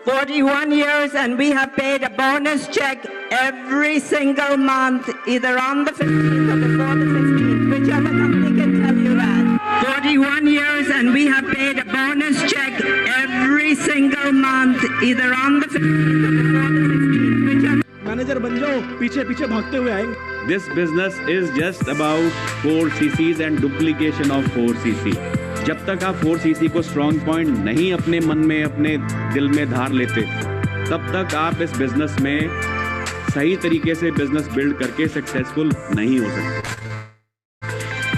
41 years and we have paid a bonus check every single month, either on the 15th or before the 15th, whichever company can tell you that. 41 years and we have paid a bonus check every single month, either on the 15th or before the 15th, whichever. Manager बन जाओ, पीछे पीछे भागते हुए आएंगे. This business is just about 4 cc's and duplication of 4 cc. जब तक आप 4 cc को स्ट्रॉन्ग पॉइंट नहीं अपने मन में, अपने दिल में धार लेते, तब तक आप इस बिजनेस में सही तरीके से बिजनेस बिल्ड करके सक्सेसफुल नहीं हो सकते.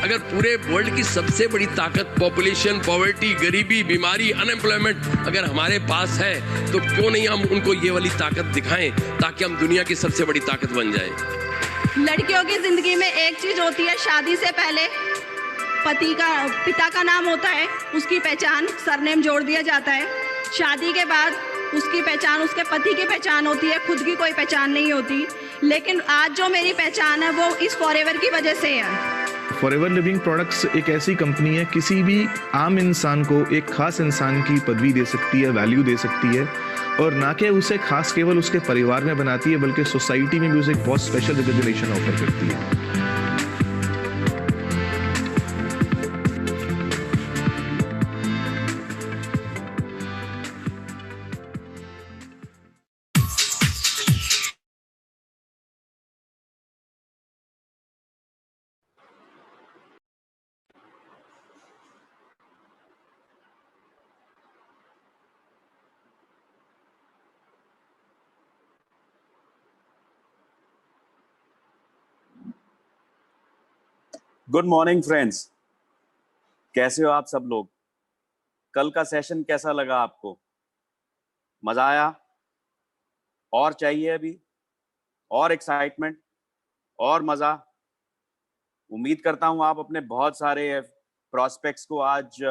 अगर पूरे वर्ल्ड की सबसे बड़ी ताकत पॉपुलेशन, पॉवर्टी, गरीबी, बीमारी, अनएम्प्लॉयमेंट अगर हमारे पास है, तो क्यों नहीं हम उनको ये वाली ताकत दिखाएं ताकि हम दुनिया की सबसे बड़ी ताकत बन जाएं. लड़कियों की जिंदगी में एक चीज होती है, शादी से पहले पिता का नाम होता है, उसकी पहचान सरनेम जोड़ दिया जाता है. शादी के बाद उसकी पहचान उसके पति की पहचान होती है, खुद की कोई पहचान नहीं होती. लेकिन आज जो मेरी पहचान है वो इस फॉरएवर की वजह से है. फॉरएवर लिविंग प्रोडक्ट्स एक ऐसी कंपनी है, किसी भी आम इंसान को एक खास इंसान की पदवी दे सकती है, वैल्यू दे सकती है, और ना कि उसे खास केवल उसके परिवार में बनाती है, बल्कि सोसाइटी में भी उसे एक बहुत स्पेशल रिकॉग्निशन ऑफर करती है. गुड मॉर्निंग फ्रेंड्स, कैसे हो आप सब लोग? कल का सेशन कैसा लगा आपको? मजा आया? और चाहिए अभी? और एक्साइटमेंट और मजा? उम्मीद करता हूं आप अपने बहुत सारे प्रॉस्पेक्ट्स को आज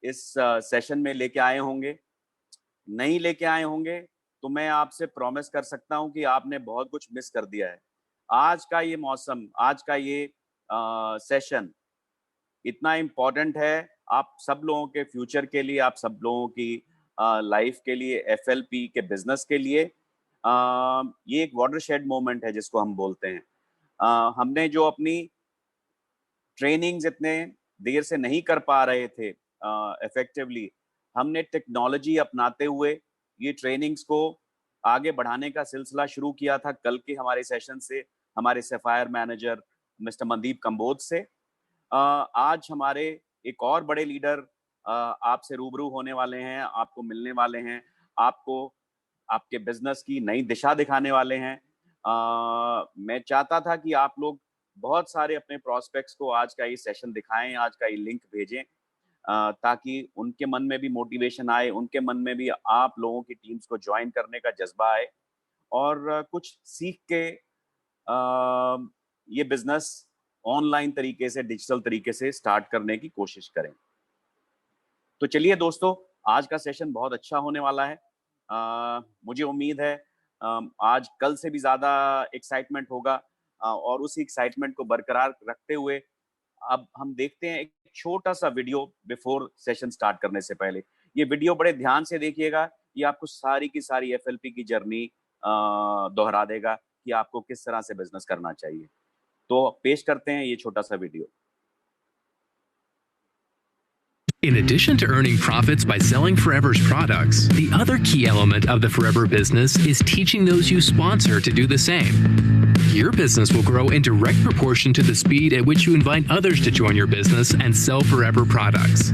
इस सेशन में लेके आए होंगे. नहीं लेके आए होंगे तो मैं आपसे प्रॉमिस कर सकता हूं कि आपने बहुत कुछ मिस कर दिया है. आज का ये मौसम, आज का ये सेशन इतना इम्पोर्टेंट है आप सब लोगों के फ्यूचर के लिए, आप सब लोगों की लाइफ के लिए, FLP के बिजनेस के लिए ये एक वाटरशेड मोमेंट है जिसको हम बोलते हैं। हमने जो अपनी ट्रेनिंग्स इतने देर से नहीं कर पा रहे थे इफेक्टिवली, हमने टेक्नोलॉजी अपनाते हुए ये ट्रेनिंग्स को आगे बढ़ाने का सिलसिला शुरू किया था कल के हमारे सेशन से, हमारे sapphire manager mister Mandeep Kamboj से। आज हमारे एक और बड़े लीडर आपसे रूबरू होने वाले हैं, आपको मिलने वाले हैं, आपको आपके बिजनेस की नई दिशा दिखाने वाले हैं। मैं चाहता था कि आप लोग बहुत सारे अपने प्रोस्पेक्ट्स को आज का ये सेशन दिखाएं, आज का ये लिंक भेजें, ताकि उनके मन में भी मोटिवेशन आए, उनके मन में भी आप लोगों की टीम्स को ज्वाइन करने का जज्बा आए और कुछ सीख के ये बिजनेस ऑनलाइन तरीके से, डिजिटल तरीके से स्टार्ट करने की कोशिश करें। तो चलिए दोस्तों, आज का सेशन बहुत अच्छा होने वाला है। मुझे उम्मीद है आज कल से भी ज्यादा एक्साइटमेंट होगा और उस एक्साइटमेंट को बरकरार रखते हुए अब हम देखते हैं एक छोटा सा वीडियो बिफोर सेशन स्टार्ट करने से पहले। ये वीडियो बड़े ध्यान से देखिएगा, ये आपको सारी की सारी FLP की जर्नी दोहरा देगा कि आपको किस तरह से बिजनेस करना चाहिए। तो पेश करते हैं ये छोटा सा video. In addition to earning profits by selling Forever's products, the other key element of the Forever business is teaching those you sponsor to do the same. Your business will grow in direct proportion to the speed at which you invite others to join your business and sell Forever products.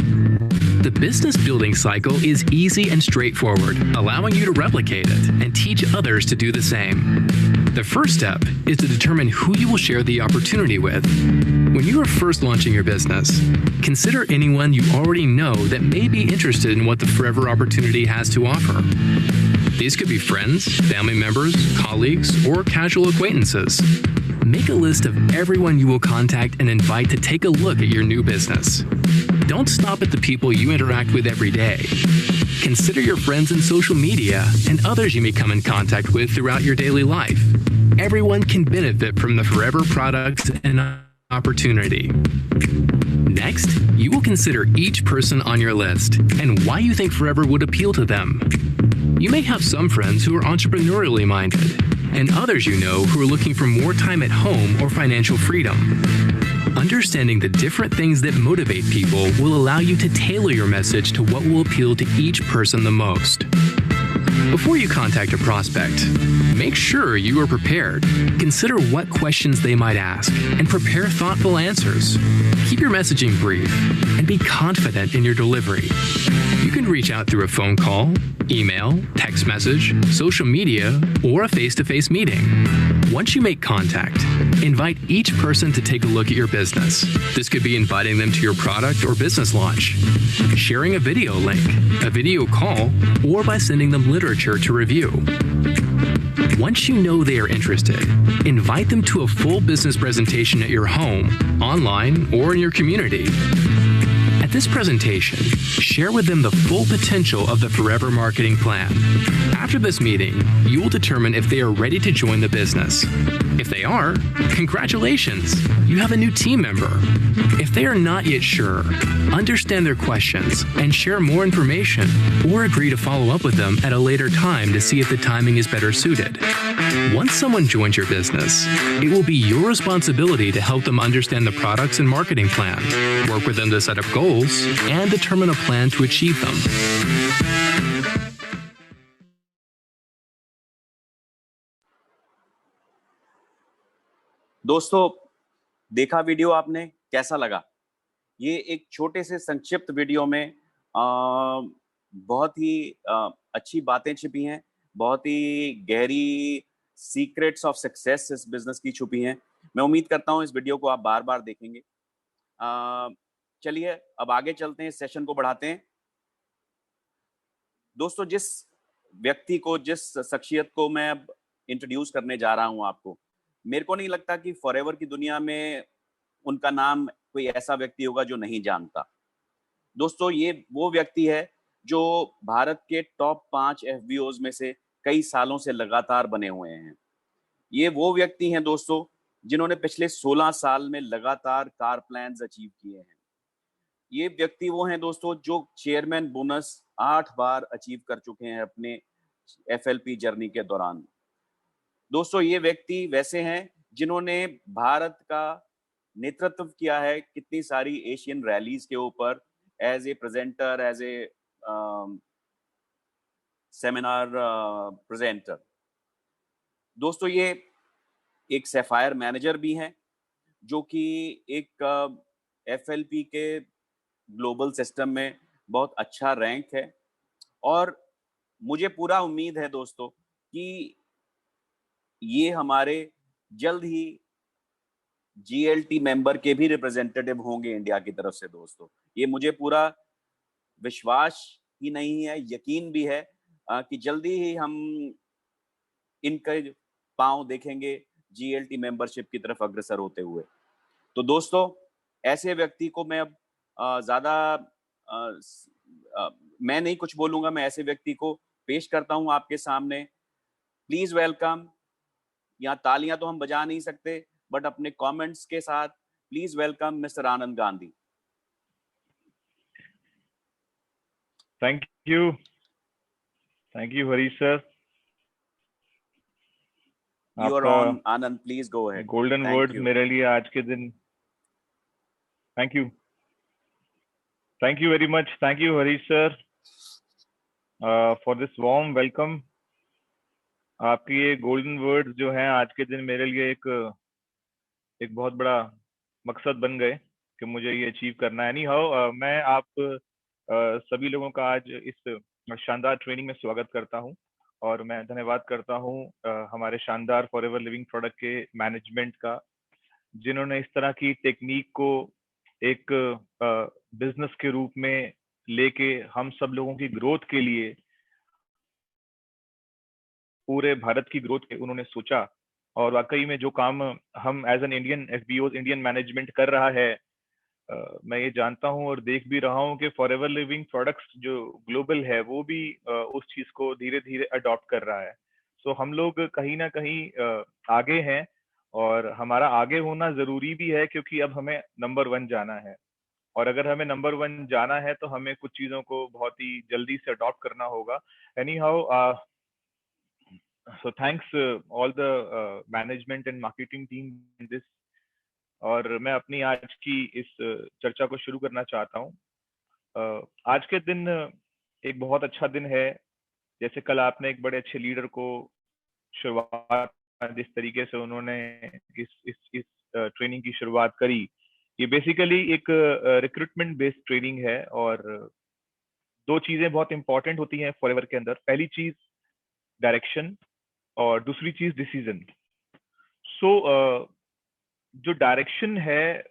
The business building cycle is easy and straightforward, allowing you to replicate it and teach others to do the same. The first step is to determine who you will share the opportunity with. When you are first launching your business, consider anyone you already know that may be interested in what the Forever opportunity has to offer. These could be friends, family members, colleagues, or casual acquaintances. Make a list of everyone you will contact and invite to take a look at your new business. Don't stop at the people you interact with every day. Consider your friends in social media and others you may come in contact with throughout your daily life. Everyone can benefit from the Forever products and opportunity. Next, you will consider each person on your list and why you think Forever would appeal to them. You may have some friends who are entrepreneurially minded, and others you know who are looking for more time at home or financial freedom. Understanding the different things that motivate people will allow you to tailor your message to what will appeal to each person the most. Before you contact a prospect, make sure you are prepared. Consider what questions they might ask and prepare thoughtful answers. Keep your messaging brief and be confident in your delivery. You can reach out through a phone call, email, text message, social media, or a face-to-face meeting. Once you make contact, invite each person to take a look at your business. This could be inviting them to your product or business launch, sharing a video link, a video call, or by sending them literature to review. Once you know they are interested, invite them to a full business presentation at your home, online, or in your community. At this presentation, share with them the full potential of the Forever marketing plan. After this meeting, you will determine if they are ready to join the business. If they are, congratulations, you have a new team member. If they are not yet sure, understand their questions and share more information, or agree to follow up with them at a later time to see if the timing is better suited. Once someone joins your business, it will be your responsibility to help them understand the products and marketing plan, work with them to set up goals, and determine a plan to achieve them. दोस्तों, देखा video आपने, कैसा लगा? ये एक छोटे से संक्षिप्त वीडियो में बहुत ही अच्छी बातें छिपी हैं, बहुत ही गहरी सीक्रेट्स ऑफ सक्सेस इस बिजनेस की छुपी हैं। मैं उम्मीद करता हूँ इस वीडियो को आप बार-बार देखेंगे। चलिए अब आगे चलते हैं, सेशन को बढ़ाते हैं। दोस्तों, जिस व्यक्ति को, जिस शख्सियत को मैं अब इंट्रोड्यूस करने जा रहा हूं आपको, मेरे को नहीं लगता कि फॉरएवर की दुनिया में उनका नाम कोई ऐसा व्यक्ति होगा जो नहीं जानता। दोस्तों, ये वो व्यक्ति है जो भारत के टॉप 5 FBOs में से कई सालों से लगातार बने हुए हैं। ये वो व्यक्ति हैं दोस्तों जिन्होंने पिछले 16 साल में लगातार कार प्लान्स अचीव किए हैं। ये व्यक्ति वो हैं दोस्तों जो चेयरमैन बोनस 8 बार अचीव कर चुके हैं अपने FLP जर्नी के दौरान। दोस्तों ये व्यक्ति वैसे हैं जिन्होंने भारत का नेतृत्व किया है कितनी सारी एशियन रैलीज के ऊपर as a presenter, as a seminar presenter. दोस्तों ये एक सैफायर मैनेजर भी हैं जो कि एक FLP के ग्लोबल सिस्टम में बहुत अच्छा रैंक है, और मुझे पूरा उम्मीद है दोस्तों कि ये हमारे जल्द ही GLT मेंबर के भी रिप्रेजेंटेटिव होंगे इंडिया की तरफ से। दोस्तों ये मुझे पूरा विश्वास ही नहीं है, यकीन भी है कि जल्दी ही हम इनके पांव देखेंगे GLT मेंबरशिप की तरफ अग्रसर होते हुए। तो दोस्तों ऐसे व्यक्ति को मैं अब ज्यादा मैं नहीं कुछ बोलूंगा, मैं ऐसे व्यक्ति को पेश करता हूं आपके सामने। Please welcome. यहाँ तालियां तो हम बजा नहीं सकते, बट अपने कमेंट्स के साथ please welcome mister Anand Gandhi. Thank you Harish sir. You are on Anand, please go ahead. Golden words मेरे लिए आज के दिन। Thank you very much. Thank you Harish sir for this warm welcome. आपकी ये गोल्डन वर्ड्स जो हैं आज के दिन मेरे लिए एक बहुत बड़ा मकसद बन गए कि मुझे ये अचीव करना है। एनी हाउ मैं आप सभी लोगों का आज इस शानदार ट्रेनिंग में स्वागत करता हूं, और मैं धन्यवाद करता हूं हमारे शानदार फॉरएवर लिविंग प्रोडक्ट के मैनेजमेंट का, जिन्होंने इस तरह की टेक्निक को एक बिजनेस के रूप में लेके हम सब लोगों की ग्रोथ के लिए, पूरे भारत की ग्रोथ के उन्होंने सोचा। और वाकई में जो काम हम as an Indian FBOs Indian management कर रहा है, मैं ये जानता हूं और देख भी रहा हूं कि फॉरएवर लिविंग प्रोडक्ट्स जो ग्लोबल है वो भी उस चीज को धीरे धीरे अडॉप्ट कर रहा है। सो हम लोग कहीं ना कहीं आगे हैं, और हमारा आगे होना जरूरी भी है, क्योंकि अब हमें नंबर 1 जाना है। और अगर हमें नंबर 1 जाना है तो हमें कुछ चीजों को बहुत ही जल्दी से अडॉप्ट करना होगा। Any how so thanks all the management and marketing team in this। और मैं अपनी आज की इस चर्चा को शुरू करना चाहता हूँ। आज के दिन एक बहुत अच्छा दिन है। जैसे कल आपने एक बड़े अच्छे लीडर को शुरुआत, जिस तरीके से उन्होंने इस ट्रेनिंग की शुरुआत करी, ये बेसिकली एक रिक्रूटमेंट बेस्ड ट्रेनिंग है, और 2 चीजें बहुत इंपॉर्टेंट होती हैं फॉरएवर के अंदर। पहली चीज डायरेक्शन, और दूसरी चीज डिसीजन। सो जो डायरेक्शन है,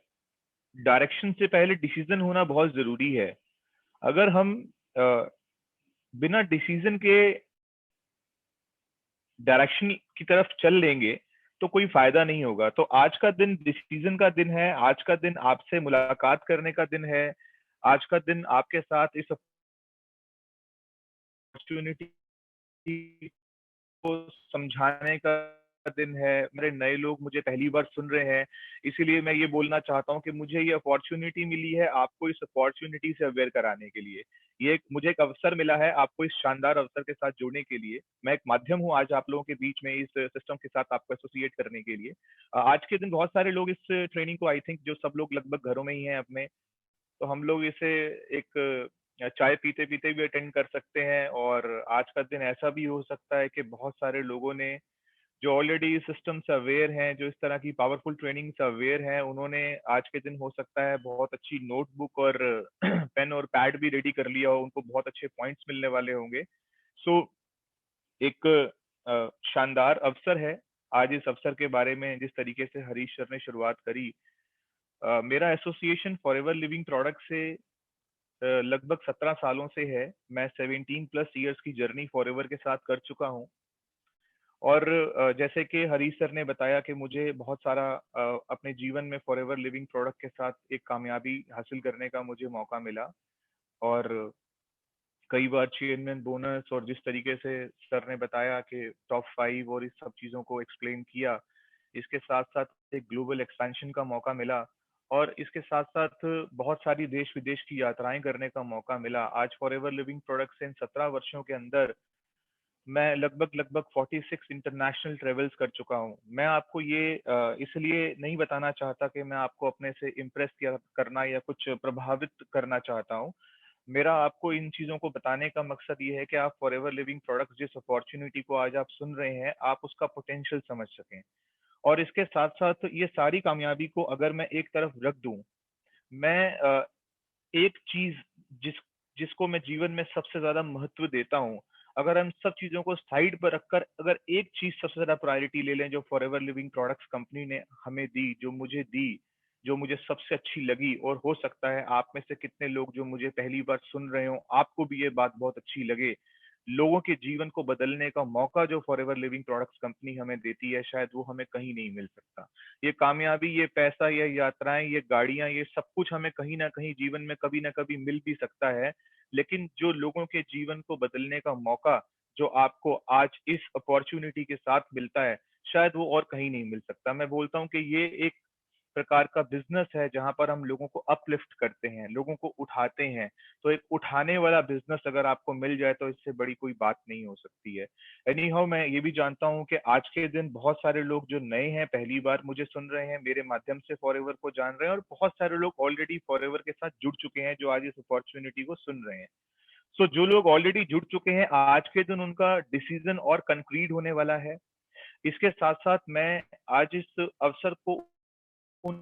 डायरेक्शन से पहले डिसीजन होना बहुत जरूरी है। अगर हम बिना डिसीजन के डायरेक्शन की तरफ चल लेंगे तो कोई फायदा नहीं होगा। तो आज का दिन डिसीजन का दिन है। आज का दिन आपसे मुलाकात करने का दिन है। आज का दिन आपके साथ इस अपॉर्चुनिटी को समझाने का दिन है। मेरे नए लोग मुझे पहली बार सुन रहे हैं, इसीलिए मैं ये बोलना चाहता हूँ कि मुझे ये अपॉर्चुनिटी मिली है आपको इस अपॉर्चुनिटी से अवेयर कराने के लिए। ये मुझे एक अवसर मिला है आपको इस शानदार अवसर के साथ जुड़ने के लिए। मैं एक माध्यम हूँ आज आप लोगों के बीच में इस सिस्टम के साथ आपको एसोसिएट करने के लिए। आज के दिन बहुत सारे लोग इस ट्रेनिंग को, आई थिंक जो सब लोग लगभग घरों में ही हैं अपने, तो हम लोग इसे एक चाय पीते पीते भी अटेंड कर सकते हैं। और आज का दिन ऐसा भी हो सकता है कि बहुत सारे लोगों ने जो ऑलरेडी इस सिस्टम से अवेयर हैं, जो इस तरह की पावरफुल ट्रेनिंग से अवेयर हैं, उन्होंने आज के दिन हो सकता है बहुत अच्छी नोटबुक और पेन और पैड भी रेडी कर लिया हो, उनको बहुत अच्छे पॉइंट्स मिलने वाले होंगे। सो एक शानदार अवसर है। आज इस अवसर के बारे में जिस तरीके से हरीश सर ने शुरुआत करी, मेरा एसोसिएशन फॉरएवर लिविंग प्रोडक्ट से लगभग 17 सालों से है। मैं 17+ ईयर्स की जर्नी फॉरएवर के साथ कर चुका हूँ। और जैसे कि हरीश सर ने बताया कि मुझे बहुत सारा अपने जीवन में फॉरएवर लिविंग प्रोडक्ट के साथ एक कामयाबी हासिल करने का मुझे मौका मिला, और कई बार चेयरमैन बोनस, और जिस तरीके से सर ने बताया कि टॉप 5 और इस सब चीज़ों को एक्सप्लेन किया, इसके साथ साथ एक ग्लोबल एक्सपेंशन का मौका मिला। और इसके साथ साथ बहुत सारी देश विदेश की यात्राएं करने का मौका मिला। आज फॉरएवर लिविंग प्रोडक्ट्स से इन 17 वर्षों के अंदर मैं लगभग 46 इंटरनेशनल ट्रेवल्स कर चुका हूँ। मैं आपको ये इसलिए नहीं बताना चाहता कि मैं आपको अपने से इम्प्रेस किया करना या कुछ प्रभावित करना चाहता हूँ। मेरा आपको इन चीजों को बताने का मकसद ये है कि आप फॉरएवर लिविंग प्रोडक्ट्स जिस अपॉर्चुनिटी को आज आप सुन रहे हैं, आप उसका पोटेंशियल समझ सकें। और इसके साथ साथ ये सारी कामयाबी को अगर मैं एक तरफ रख दूं, मैं एक चीज जिसको मैं जीवन में सबसे ज्यादा महत्व देता हूँ, अगर हम सब चीजों को साइड पर रखकर अगर एक चीज सबसे ज्यादा प्रायोरिटी ले लें जो फॉरएवर लिविंग प्रोडक्ट्स कंपनी ने हमें दी, जो मुझे सबसे अच्छी लगी, और हो सकता है आप में से कितने लोग जो मुझे पहली बार सुन रहे हो आपको भी ये बात बहुत अच्छी लगे। लोगों के जीवन को बदलने का मौका जो फॉरएवर लिविंग प्रोडक्ट्स कंपनी हमें देती है, शायद वो हमें कहीं नहीं मिल सकता। ये कामयाबी, ये पैसा, ये यात्राएं, ये गाड़ियां, ये सब कुछ हमें कहीं ना कहीं जीवन में कभी ना कभी मिल भी सकता है, लेकिन जो लोगों के जीवन को बदलने का मौका जो आपको आज इस अपॉर्चुनिटी के साथ मिलता है, शायद वो और कहीं नहीं मिल सकता। मैं बोलता हूँ कि ये एक प्रकार का बिजनेस है जहां पर हम लोगों को अपलिफ्ट करते हैं, लोगों को उठाते हैं। तो एक उठाने वाला बिजनेस अगर आपको मिल जाए तो इससे बड़ी कोई बात नहीं हो सकती है। एनी हाउ, मैं ये भी जानता हूँ कि आज के दिन बहुत सारे लोग जो नए हैं, पहली बार मुझे सुन रहे हैं, मेरे माध्यम से फॉरएवर को जान रहे हैं, और बहुत सारे लोग ऑलरेडी फॉरएवर के साथ जुड़ चुके हैं जो आज इस अपॉर्चुनिटी को सुन रहे हैं। सो जो लोग ऑलरेडी जुड़ चुके हैं, आज के दिन उनका डिसीजन और कंक्रीट होने वाला है। इसके साथ साथ मैं आज इस अवसर को उन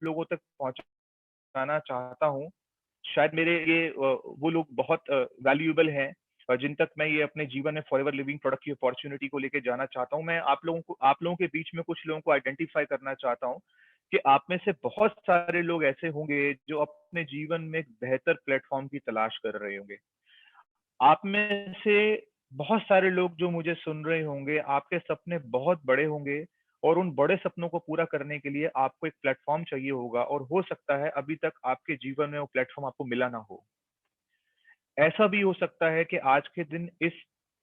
लोगों तक पहुंचाना चाहता हूं, शायद मेरे ये वो लोग बहुत वैल्यूएबल हैं जिन तक मैं ये अपने जीवन में फॉरएवर लिविंग प्रोडक्ट की अपॉर्चुनिटी को लेके जाना चाहता हूं। मैं आप लोगों के बीच में कुछ लोगों को आइडेंटिफाई करना चाहता हूं कि आप में से बहुत सारे लोग ऐसे होंगे जो अपने जीवन में एक बेहतर प्लेटफॉर्म की तलाश कर रहे होंगे। आप में से बहुत सारे लोग जो मुझे सुन रहे होंगे, आपके सपने बहुत बड़े होंगे, और उन बड़े सपनों को पूरा करने के लिए आपको एक प्लेटफॉर्म चाहिए होगा, और हो सकता है अभी तक आपके जीवन में वो प्लेटफॉर्म आपको मिला ना हो। ऐसा भी हो सकता है कि आज के दिन इस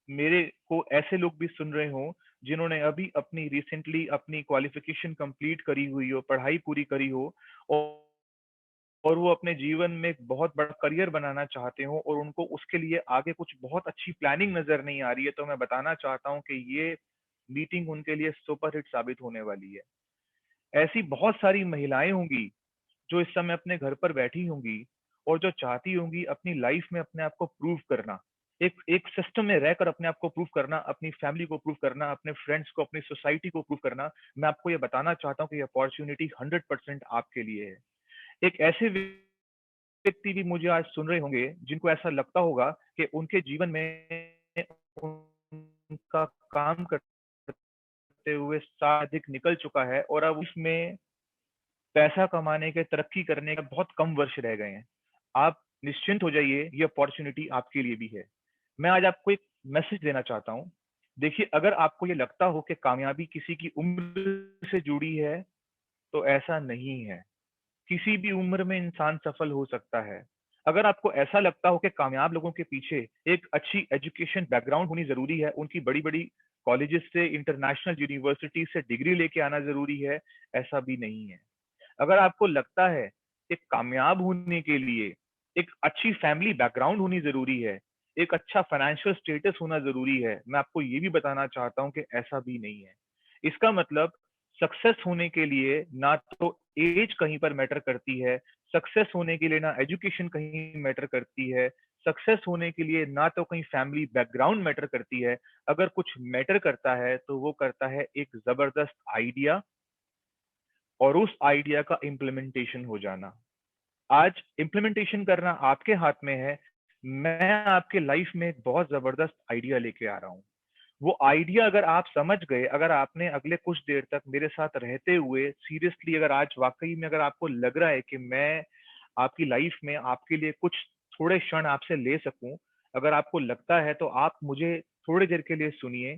मेरे को ऐसे लोग भी सुन रहे हों जिन्होंने अभी अपनी रिसेंटली अपनी क्वालिफिकेशन कंप्लीट करी हुई हो, पढ़ाई पूरी करी हो, और वो अपने जीवन में एक बहुत बड़ा करियर बनाना चाहते हो, और उनको उसके लिए आगे कुछ बहुत अच्छी प्लानिंग नजर नहीं आ रही है। तो मैं बताना चाहता हूँ कि ये मीटिंग उनके लिए सुपर हिट साबित होने वाली है। ऐसी बहुत सारी महिलाएं होंगी जो इस समय अपने घर पर बैठी होंगी और जो चाहती होंगी अपनी लाइफ में अपने आप को प्रूव करना, एक एक सिस्टम में रहकर अपने आप को प्रूव करना, अपनी फैमिली को प्रूव करना, अपने फ्रेंड्स को, अपनी सोसाइटी को प्रूव करना। मैं आपको ये बताना चाहता हूँ कि ये अपॉर्चुनिटी 100% आपके लिए है। एक ऐसे व्यक्ति भी मुझे आज सुन रहे होंगे जिनको ऐसा लगता होगा कि उनके जीवन में उनका काम करते हुए साल अधिक निकल चुका है और अब उसमें पैसा कमाने के, तरक्की करने के बहुत कम वर्ष रह गए हैं। आप निश्चिंत हो जाइए, ये अपॉर्चुनिटी आपके लिए भी है। मैं आज आपको एक मैसेज देना चाहता हूँ। देखिए, अगर आपको ये लगता हो कि कामयाबी किसी की उम्र से जुड़ी है, तो ऐसा नहीं है। किसी भी उम्र में इंसान सफल हो सकता है। अगर आपको ऐसा लगता हो कि कामयाब लोगों के पीछे एक अच्छी एजुकेशन बैकग्राउंड होनी जरूरी है, उनकी बड़ी बड़ी कॉलेजेस से, इंटरनेशनल यूनिवर्सिटी से डिग्री लेके आना जरूरी है, ऐसा भी नहीं है। अगर आपको लगता है कि कामयाब होने के लिए एक अच्छी फैमिली बैकग्राउंड होनी जरूरी है, एक अच्छा फाइनेंशियल स्टेटस होना जरूरी है, मैं आपको ये भी बताना चाहता हूँ कि ऐसा भी नहीं है। इसका मतलब सक्सेस होने के लिए ना तो एज कहीं पर मैटर करती है, सक्सेस होने के लिए ना एजुकेशन कहीं मैटर करती है, सक्सेस होने के लिए ना तो कहीं फैमिली बैकग्राउंड मैटर करती है। अगर कुछ मैटर करता है तो वो करता है एक जबरदस्त आइडिया और उस आइडिया का इम्प्लीमेंटेशन हो जाना। आज इम्प्लीमेंटेशन करना आपके हाथ में है। मैं आपके लाइफ में एक बहुत जबरदस्त आइडिया लेके आ रहा हूँ। वो आइडिया अगर आप समझ गए, अगर आपने अगले कुछ देर तक मेरे साथ रहते हुए सीरियसली, अगर आज वाकई में अगर आपको लग रहा है कि मैं आपकी लाइफ में आपके लिए कुछ थोड़े क्षण आपसे ले सकूं, अगर आपको लगता है तो आप मुझे थोड़ी देर के लिए सुनिए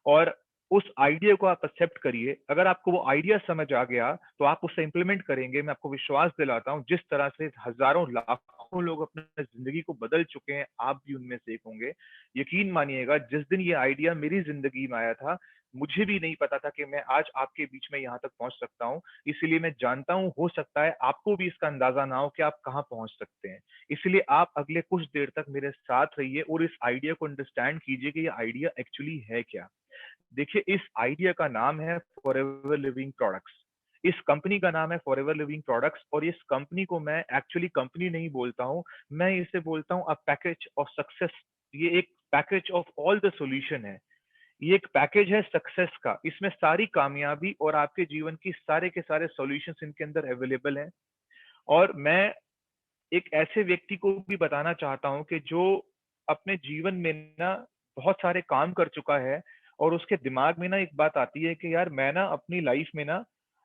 और उस आइडिया को आप एक्सेप्ट करिए। अगर आपको वो आइडिया समझ आ गया तो आप उससे इंप्लीमेंट करेंगे। मैं आपको विश्वास दिलाता हूँ, जिस तरह से हजारों लाखों लोग अपने जिंदगी को बदल चुके हैं, आप भी उनमें से एक होंगे। यकीन मानिएगा, जिस दिन ये आइडिया मेरी जिंदगी में आया था, मुझे भी नहीं पता था कि मैं आज आपके बीच में यहाँ तक पहुंच सकता हूँ। इसलिए मैं जानता हूँ, हो सकता है आपको भी इसका अंदाजा ना हो कि आप कहाँ पहुंच सकते हैं। इसलिए आप अगले कुछ देर तक मेरे साथ रहिए और इस आइडिया को अंडरस्टैंड कीजिए कि ये आइडिया एक्चुअली है क्या। देखिए, इस आइडिया का नाम है फॉरएवर लिविंग प्रोडक्ट्स। इस कंपनी का नाम है फॉरएवर लिविंग प्रोडक्ट्स, और इस कंपनी को मैं एक्चुअली कंपनी नहीं बोलता हूँ, मैं इसे बोलता हूँ अ पैकेज ऑफ सक्सेस। ये एक package of all the solution है। ये एक पैकेज है सक्सेस का। इसमें सारी कामयाबी और आपके जीवन की सारे के सारे सॉल्यूशंस इनके अंदर अवेलेबल हैं। और मैं एक ऐसे व्यक्ति को भी बताना चाहता हूँ कि जो अपने जीवन में ना बहुत सारे काम कर चुका है, और उसके दिमाग में ना एक बात आती है कि यार मैं ना अपनी लाइफ में ना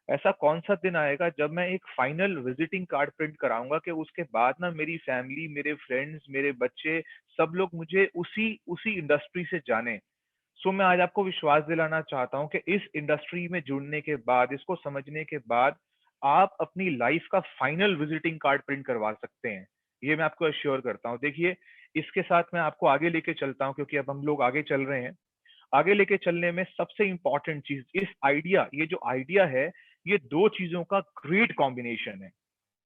ऐसा कौन सा दिन आएगा जब मैं एक फाइनल विजिटिंग कार्ड प्रिंट कराऊंगा कि उसके बाद ना मेरी फैमिली, मेरे फ्रेंड्स, मेरे बच्चे, सब लोग मुझे उसी उसी इंडस्ट्री से जाने। सो मैं आज आपको विश्वास दिलाना चाहता हूं कि इस इंडस्ट्री में जुड़ने के बाद, इसको समझने के बाद, आप अपनी लाइफ का फाइनल विजिटिंग कार्ड प्रिंट करवा सकते हैं। ये मैं आपको अश्योर करता हूं। देखिए, इसके साथ मैं आपको आगे लेके चलता हूं, क्योंकि अब हम लोग आगे चल रहे हैं। आगे लेके चलने में सबसे इंपॉर्टेंट चीज, इस आइडिया, ये जो आइडिया है, ये दो चीजों का ग्रेट कॉम्बिनेशन है।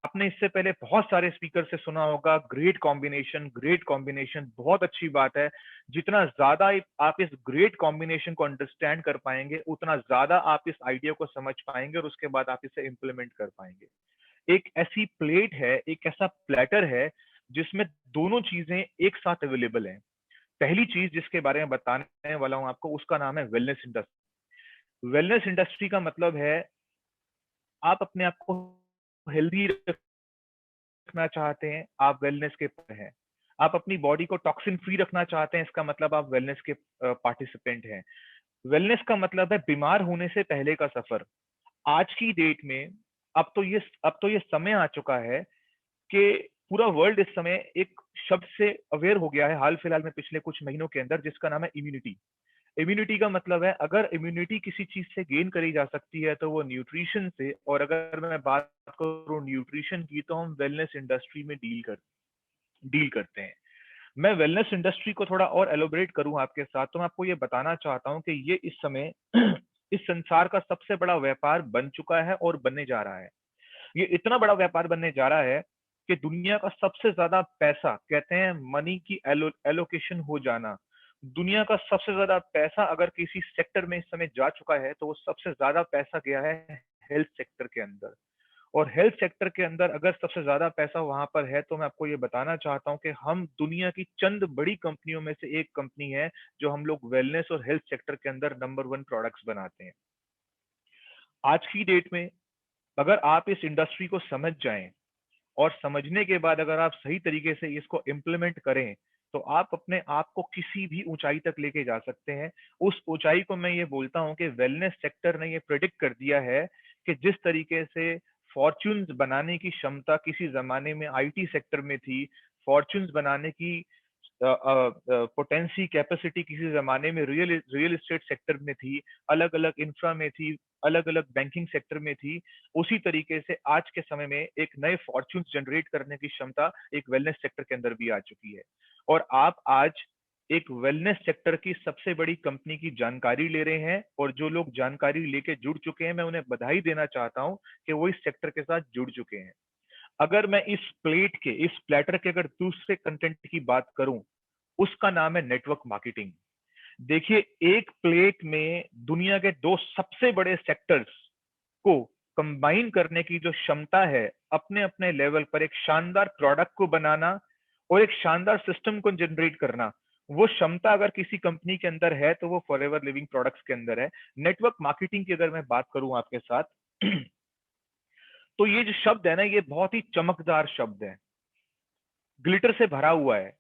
आपने इससे पहले बहुत सारे स्पीकर से सुना होगा, ग्रेट कॉम्बिनेशन, ग्रेट कॉम्बिनेशन। बहुत अच्छी बात है। जितना ज्यादा आप इस ग्रेट कॉम्बिनेशन को अंडरस्टैंड कर पाएंगे, उतना ज्यादा आप इस आइडिया को समझ पाएंगे और उसके बाद आप इसे इंप्लीमेंट कर पाएंगे। एक ऐसी प्लेट है, एक ऐसा प्लेटर है जिसमें दोनों चीजें एक साथ अवेलेबल हैं। पहली चीज जिसके बारे में बताने वाला हूं आपको, उसका नाम है वेलनेस इंडस्ट्री। वेलनेस इंडस्ट्री का मतलब है, आप अपने आप को हेल्दी रखना चाहते हैं, आप वेलनेस के हैं। आप अपनी बॉडी को टॉक्सिन फ्री रखना चाहते हैं, इसका मतलब आप वेलनेस के पार्टिसिपेंट हैं। वेलनेस का मतलब है बीमार होने से पहले का सफर। आज की डेट में अब तो ये समय आ चुका है कि पूरा वर्ल्ड इस समय एक शब्द से अवेयर हो गया है, हाल फिलहाल में पिछले कुछ महीनों के अंदर, जिसका नाम है इम्यूनिटी। इम्यूनिटी का मतलब है, अगर इम्यूनिटी किसी चीज से गेन करी जा सकती है तो वो न्यूट्रिशन से। और अगर मैं बात करूं न्यूट्रिशन की, तो हम वेलनेस इंडस्ट्री में डील करते हैं। मैं वेलनेस इंडस्ट्री को थोड़ा और एलोबरेट करूं आपके साथ, तो मैं आपको ये बताना चाहता हूं कि ये इस समय इस संसार का सबसे बड़ा व्यापार बन चुका है और बनने जा रहा है। ये इतना बड़ा व्यापार बनने जा रहा है कि दुनिया का सबसे ज्यादा पैसा, कहते हैं मनी की एलोकेशन हो जाना, दुनिया का सबसे ज्यादा पैसा अगर किसी सेक्टर में इस समय जा चुका है, तो वो सबसे ज्यादा पैसा गया है हेल्थ सेक्टर के अंदर। और हेल्थ सेक्टर के अंदर अगर सबसे ज्यादा पैसा वहां पर है, तो मैं आपको ये बताना चाहता हूँ कि हम दुनिया की चंद बड़ी कंपनियों में से एक कंपनी है जो हम लोग वेलनेस और हेल्थ सेक्टर के अंदर नंबर 1 प्रोडक्ट्स बनाते हैं। आज की डेट में अगर आप इस इंडस्ट्री को समझ जाएं, और समझने के बाद अगर आप सही तरीके से इसको इम्प्लीमेंट करें, तो आप अपने आप को किसी भी ऊंचाई तक लेके जा सकते हैं। उस ऊंचाई को मैं ये बोलता हूं कि वेलनेस सेक्टर ने ये प्रेडिक्ट कर दिया है कि जिस तरीके से फॉर्च्यून्स बनाने की क्षमता किसी जमाने में आईटी सेक्टर में थी, फॉर्च्यून्स बनाने की पोटेंसी, कैपेसिटी किसी जमाने में रियल एस्टेट सेक्टर में थी, अलग अलग इंफ्रा में थी, अलग अलग बैंकिंग सेक्टर में थी, उसी तरीके से आज के समय में एक नए फॉर्च्यून्स जनरेट करने की क्षमता एक वेलनेस सेक्टर के अंदर भी आ चुकी है। और आप आज एक वेलनेस सेक्टर की सबसे बड़ी कंपनी की जानकारी ले रहे हैं, और जो लोग जानकारी लेके जुड़ चुके हैं, मैं उन्हें बधाई देना चाहता हूं कि वो इस सेक्टर के साथ जुड़ चुके हैं। अगर मैं इस प्लेटर के अगर दूसरे कंटेंट की बात करूं, उसका नाम है नेटवर्क मार्केटिंग। देखिए, एक प्लेट में दुनिया के दो सबसे बड़े सेक्टर्स को कंबाइन करने की जो क्षमता है, अपने अपने लेवल पर एक शानदार प्रोडक्ट को बनाना और एक शानदार सिस्टम को जनरेट करना, वो क्षमता अगर किसी कंपनी के अंदर है तो वो फॉरएवर लिविंग प्रोडक्ट्स के अंदर है। नेटवर्क मार्केटिंग की अगर मैं बात करूं आपके साथ, तो ये जो शब्द है ना, ये बहुत ही चमकदार शब्द है, ग्लिटर से भरा हुआ है।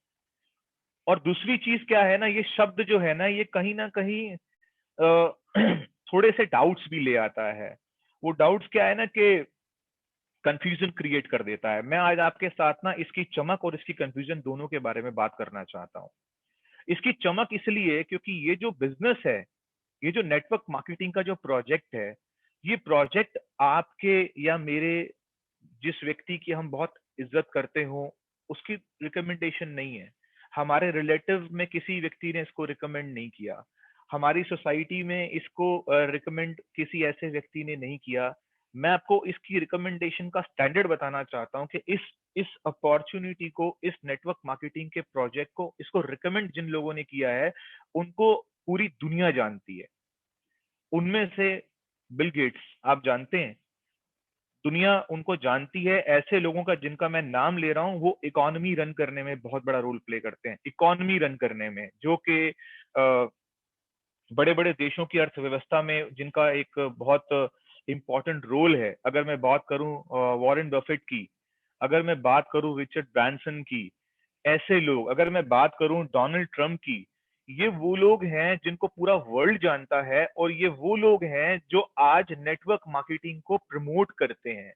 और दूसरी चीज क्या है ना, ये शब्द जो है ना, ये कहीं ना कहीं थोड़े से डाउट्स भी ले आता है। वो डाउट्स क्या है ना कि कंफ्यूजन क्रिएट कर देता है। मैं आज आपके साथ ना इसकी चमक और इसकी कंफ्यूजन दोनों के बारे में बात करना चाहता हूँ। इसकी चमक इसलिए क्योंकि ये जो बिजनेस है, ये जो नेटवर्क मार्केटिंग का जो प्रोजेक्ट है, ये प्रोजेक्ट आपके या मेरे, जिस व्यक्ति की हम बहुत इज्जत करते हो, उसकी रिकमेंडेशन नहीं है। हमारे रिलेटिव में किसी व्यक्ति ने इसको रिकमेंड नहीं किया, हमारी सोसाइटी में इसको रिकमेंड किसी ऐसे व्यक्ति ने नहीं किया। मैं आपको इसकी रिकमेंडेशन का स्टैंडर्ड बताना चाहता हूँ कि इस अपॉर्चुनिटी को, इस नेटवर्क मार्केटिंग के प्रोजेक्ट को, इसको रिकमेंड जिन लोगों ने किया है, उनको पूरी दुनिया जानती है। उनमें से बिल गेट्स, आप जानते हैं, दुनिया उनको जानती है। ऐसे लोगों का जिनका मैं नाम ले रहा हूं, वो इकोनॉमी रन करने में बहुत बड़ा रोल प्ले करते हैं, इकोनॉमी रन करने में, जो कि बड़े बड़े देशों की अर्थव्यवस्था में जिनका एक बहुत इंपॉर्टेंट रोल है। अगर मैं बात करूं वॉरेन बफेट की, अगर मैं बात करूं रिचर्ड ब्रांसन की, ऐसे लोग, अगर मैं बात करूं डोनाल्ड ट्रंप की, ये वो लोग हैं जिनको पूरा वर्ल्ड जानता है, और ये वो लोग हैं जो आज नेटवर्क मार्केटिंग को प्रमोट करते हैं।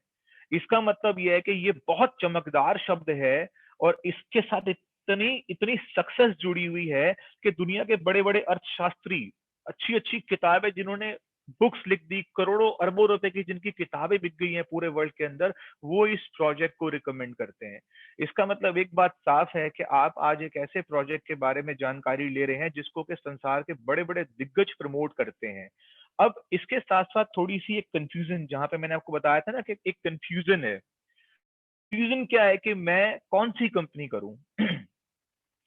इसका मतलब ये है कि ये बहुत चमकदार शब्द है, और इसके साथ इतनी इतनी सक्सेस जुड़ी हुई है कि दुनिया के बड़े बड़े अर्थशास्त्री, अच्छी अच्छी किताबें, जिन्होंने बुक्स लिख दी, करोड़ों अरबों रुपए की जिनकी किताबें बिक गई हैं पूरे वर्ल्ड के अंदर, वो इस प्रोजेक्ट को रिकमेंड करते हैं। इसका मतलब एक बात साफ है कि आप आज एक ऐसे प्रोजेक्ट के बारे में जानकारी ले रहे हैं जिसको कि संसार के बड़े बड़े दिग्गज प्रमोट करते हैं। अब इसके साथ साथ थोड़ी सी एक कंफ्यूजन, जहां पे मैंने आपको बताया था ना कि एक कंफ्यूजन है। कंफ्यूजन क्या है कि मैं कौन सी कंपनी करूं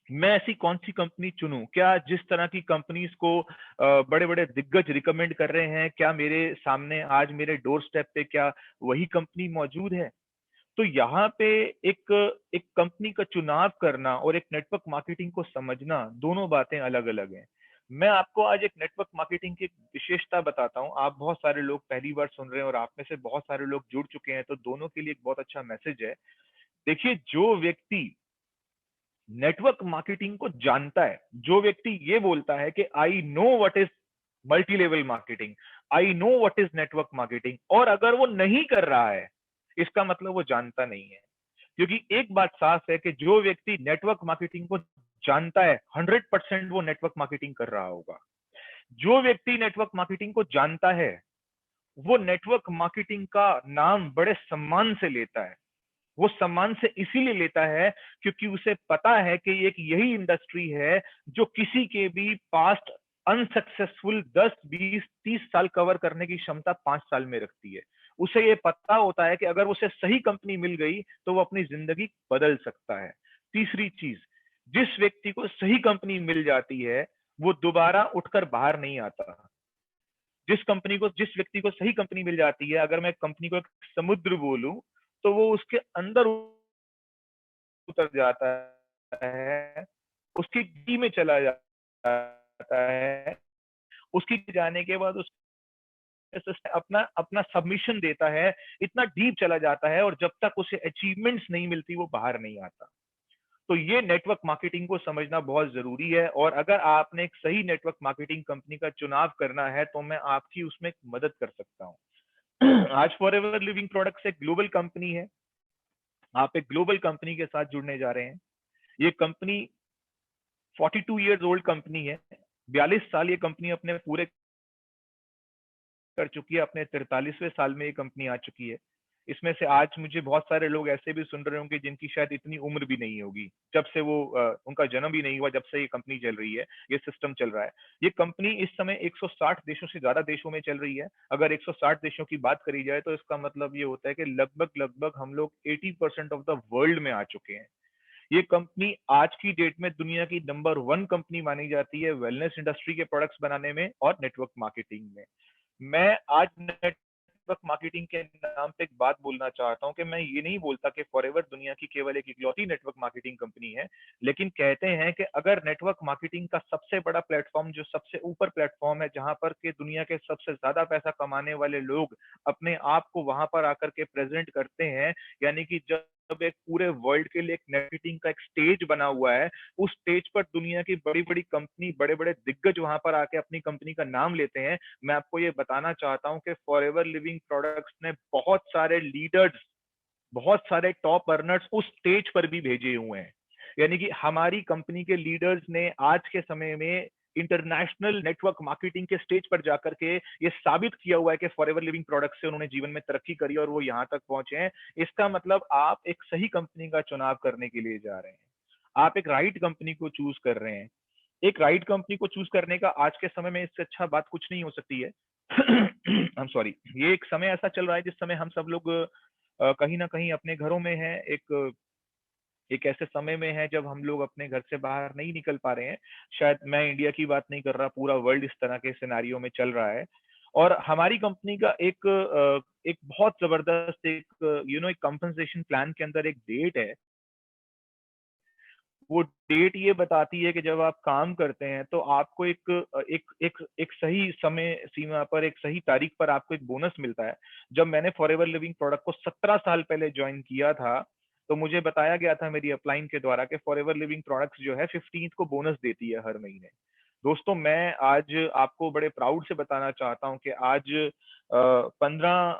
मैं ऐसी कौन सी कंपनी चुनूं? क्या जिस तरह की कंपनीज को बड़े बड़े दिग्गज रिकमेंड कर रहे हैं, क्या मेरे सामने आज मेरे डोर स्टेप पे क्या वही कंपनी मौजूद है? तो यहाँ पे एक एक कंपनी का चुनाव करना और एक नेटवर्क मार्केटिंग को समझना, दोनों बातें अलग अलग हैं। मैं आपको आज एक नेटवर्क मार्केटिंग की विशेषता बताता हूँ। आप बहुत सारे लोग पहली बार सुन रहे हैं और आप में से बहुत सारे लोग जुड़ चुके हैं, तो दोनों के लिए एक बहुत अच्छा मैसेज है। देखिए, जो व्यक्ति नेटवर्क मार्केटिंग को जानता है, जो व्यक्ति ये बोलता है कि I know what is multi level marketing, I know what is network marketing, और अगर वो नहीं कर रहा है, इसका मतलब वो जानता नहीं है। क्योंकि एक बात साफ है कि जो व्यक्ति नेटवर्क मार्केटिंग को जानता है, 100% वो नेटवर्क मार्केटिंग कर रहा होगा। जो व्यक्ति नेटवर्क मार्केटिंग को जानता है, वो नेटवर्क मार्केटिंग का नाम बड़े सम्मान से लेता है। वो सम्मान से इसीलिए लेता है क्योंकि उसे पता है कि एक यही इंडस्ट्री है जो किसी के भी पास्ट अनसक्सेसफुल 10, 20, 30 साल कवर करने की क्षमता 5 साल में रखती है। उसे ये पता होता है कि अगर उसे सही कंपनी मिल गई तो वो अपनी जिंदगी बदल सकता है। तीसरी चीज, जिस व्यक्ति को सही कंपनी मिल जाती है, वो दोबारा उठकर बाहर नहीं आता। जिस व्यक्ति को सही कंपनी मिल जाती है, अगर मैं कंपनी को एक समुद्र बोलूं, तो वो उसके अंदर उतर जाता है, उसकी डी में चला जाता है। उसकी जाने के बाद उस अपना सबमिशन देता है, इतना डीप चला जाता है, और जब तक उसे अचीवमेंट्स नहीं मिलती वो बाहर नहीं आता। तो ये नेटवर्क मार्केटिंग को समझना बहुत जरूरी है, और अगर आपने एक सही नेटवर्क मार्केटिंग कंपनी का चुनाव करना है तो मैं आपकी उसमें मदद कर सकता हूँ। आज फॉरएवर लिविंग प्रोडक्ट्स एक ग्लोबल कंपनी है। आप एक ग्लोबल कंपनी के साथ जुड़ने जा रहे हैं। ये कंपनी 42 इयर्स ओल्ड कंपनी है। 42 साल ये कंपनी अपने पूरे कर चुकी है। अपने 43वें साल में ये कंपनी आ चुकी है। इसमें से आज मुझे बहुत सारे लोग ऐसे भी सुन रहे होंगे जिनकी शायद इतनी उम्र भी नहीं होगी, जब से वो उनका जन्म भी नहीं हुआ, जब से ये कंपनी चल रही है, ये सिस्टम चल रहा है। ये कंपनी इस समय 160 देशों से ज्यादा देशों में चल रही है। अगर 160 देशों की बात करी जाए तो इसका मतलब ये होता है कि लगभग हम लोग 80% ऑफ द वर्ल्ड में आ चुके हैं। ये कंपनी आज की डेट में दुनिया की नंबर 1 कंपनी मानी जाती है वेलनेस इंडस्ट्री के प्रोडक्ट्स बनाने में और नेटवर्क मार्केटिंग में। मैं आज नेटवर्क मार्केटिंग के नाम पे एक बात बोलना चाहता हूं कि मैं ये नहीं बोलता कि फॉरएवर दुनिया की केवल एक इकलौती नेटवर्क मार्केटिंग कंपनी है, लेकिन कहते हैं कि अगर नेटवर्क मार्केटिंग का सबसे बड़ा प्लेटफॉर्म, जो सबसे ऊपर प्लेटफॉर्म है, जहां पर के दुनिया के सबसे ज्यादा पैसा कमाने वाले लोग अपने आप को वहां पर आकर के प्रेजेंट करते हैं, यानी कि जब एक पूरे वर्ल्ड के लिए एक मार्केटिंग का एक स्टेज बना हुआ है, उस स्टेज पर दुनिया की बड़ी बड़ी कंपनी, बड़े बड़े दिग्गज वहां पर आके अपनी कंपनी का नाम लेते हैं। मैं आपको ये बताना चाहता हूं कि फॉरएवर लिविंग प्रोडक्ट्स ने बहुत सारे लीडर्स, बहुत सारे टॉप अर्नर्स उस स्टेज पर भी भेजे हुए हैं। यानी कि हमारी कंपनी के लीडर्स ने आज के समय में इंटरनेशनल नेटवर्क मार्केटिंग के स्टेज पर जाकर के ये साबित किया हुआ है कि फॉरएवर लिविंग प्रोडक्ट से उन्होंने जीवन में तरक्की करी और वो यहाँ तक पहुंचे हैं। इसका मतलब आप एक सही कंपनी का चुनाव करने के लिए जा रहे हैं, आप एक राइट कंपनी को चूज कर रहे हैं। एक राइट कंपनी को चूज करने का आज के समय में इससे अच्छा बात कुछ नहीं हो सकती है। I'm sorry, ये एक समय ऐसा चल रहा है जिस समय हम सब लोग कहीं ना कहीं अपने घरों में हैं, एक ऐसे समय में है जब हम लोग अपने घर से बाहर नहीं निकल पा रहे हैं। शायद मैं इंडिया की बात नहीं कर रहा, पूरा वर्ल्ड इस तरह के सिनेरियो में चल रहा है। और हमारी कंपनी का एक बहुत जबरदस्त एक कंपनसेशन प्लान के अंदर एक डेट है। वो डेट ये बताती है कि जब आप काम करते हैं तो आपको एक सही समय सीमा पर, एक सही तारीख पर आपको एक बोनस मिलता है। जब मैंने फॉरएवर लिविंग प्रोडक्ट को 17 साल पहले ज्वाइन किया था तो मुझे बताया गया था मेरी अपलाइन के द्वारा कि फॉरएवर लिविंग प्रोडक्ट्स जो है 15th को बोनस देती है हर महीने। दोस्तों, मैं आज आपको बड़े प्राउड से बताना चाहता हूं कि आज 15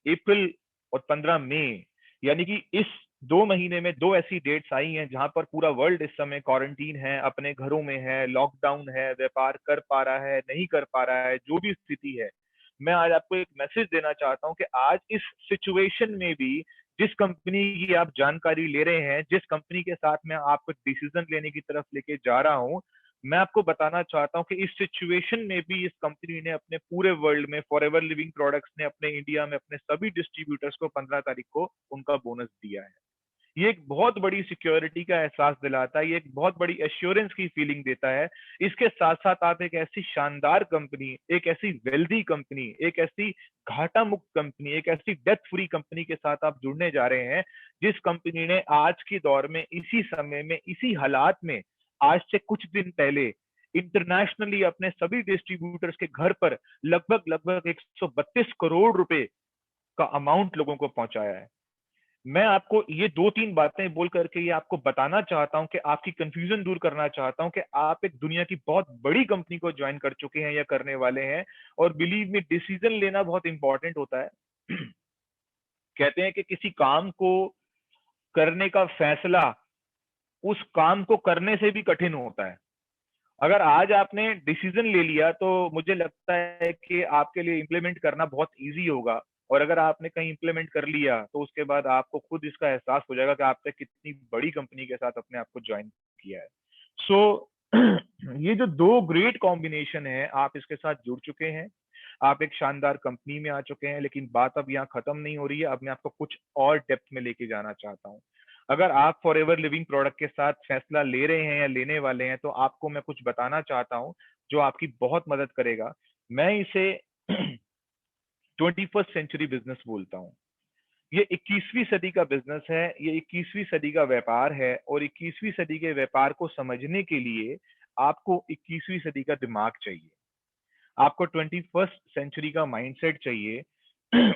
अप्रैल और 15 मई, यानी कि इस 2 महीने में 2 ऐसी डेट्स आई हैं जहां पर पूरा वर्ल्ड इस समय क्वारंटीन है, अपने घरों में है, लॉकडाउन है, व्यापार कर पा रहा है, नहीं कर पा रहा है, जो भी स्थिति है। मैं आज आपको एक मैसेज देना चाहता हूं कि आज इस सिचुएशन में भी जिस कंपनी की आप जानकारी ले रहे हैं, जिस कंपनी के साथ मैं आपको डिसीजन लेने की तरफ लेके जा रहा हूं, मैं आपको बताना चाहता हूं कि इस सिचुएशन में भी इस कंपनी ने अपने पूरे वर्ल्ड में, फॉरएवर लिविंग प्रोडक्ट्स ने अपने इंडिया में अपने सभी डिस्ट्रीब्यूटर्स को 15 तारीख को उनका बोनस दिया है। ये एक बहुत बड़ी सिक्योरिटी का एहसास दिलाता है, ये एक बहुत बड़ी एश्योरेंस की फीलिंग देता है। इसके साथ साथ आप एक ऐसी शानदार कंपनी, एक ऐसी वेल्दी कंपनी, एक ऐसी घाटा मुक्त कंपनी, एक ऐसी डेथ फ्री कंपनी के साथ आप जुड़ने जा रहे हैं जिस कंपनी ने आज के दौर में, इसी समय में, इसी हालात में, आज से कुछ दिन पहले इंटरनेशनली अपने सभी डिस्ट्रीब्यूटर्स के घर पर लगभग 132 करोड़ रुपए का अमाउंट लोगों को पहुंचाया है। मैं आपको ये 2-3 बातें बोल करके ये आपको बताना चाहता हूं कि आपकी कंफ्यूजन दूर करना चाहता हूं कि आप एक दुनिया की बहुत बड़ी कंपनी को ज्वाइन कर चुके हैं या करने वाले हैं। और बिलीव मी, डिसीजन लेना बहुत इंपॉर्टेंट होता है। कहते हैं कि किसी काम को करने का फैसला उस काम को करने से भी कठिन होता है। अगर आज आपने डिसीजन ले लिया तो मुझे लगता है कि आपके लिए इंप्लीमेंट करना बहुत इजी होगा। और अगर आपने कहीं इंप्लीमेंट कर लिया तो उसके बाद आपको खुद इसका एहसास हो जाएगा कि आपने कितनी बड़ी कंपनी के साथ अपने आप को ज्वाइन किया है। सो ये जो 2 ग्रेट कॉम्बिनेशन है, आप इसके साथ जुड़ चुके हैं, आप एक शानदार कंपनी में आ चुके हैं। लेकिन बात अब यहाँ खत्म नहीं हो रही है, अब मैं आपको कुछ और डेप्थ में लेके जाना चाहता हूँ। अगर आप फॉरएवर लिविंग प्रोडक्ट के साथ फैसला ले रहे हैं या लेने वाले हैं तो आपको मैं कुछ बताना चाहता हूं जो आपकी बहुत मदद करेगा। मैं इसे 21st सेंचुरी बिजनेस बोलता हूं। ये 21वीं सदी का बिजनेस है, ये 21वीं सदी का व्यापार है। और 21वीं सदी के व्यापार को समझने के लिए आपको 21वीं सदी का दिमाग चाहिए, आपको 21st सेंचुरी का माइंडसेट चाहिए।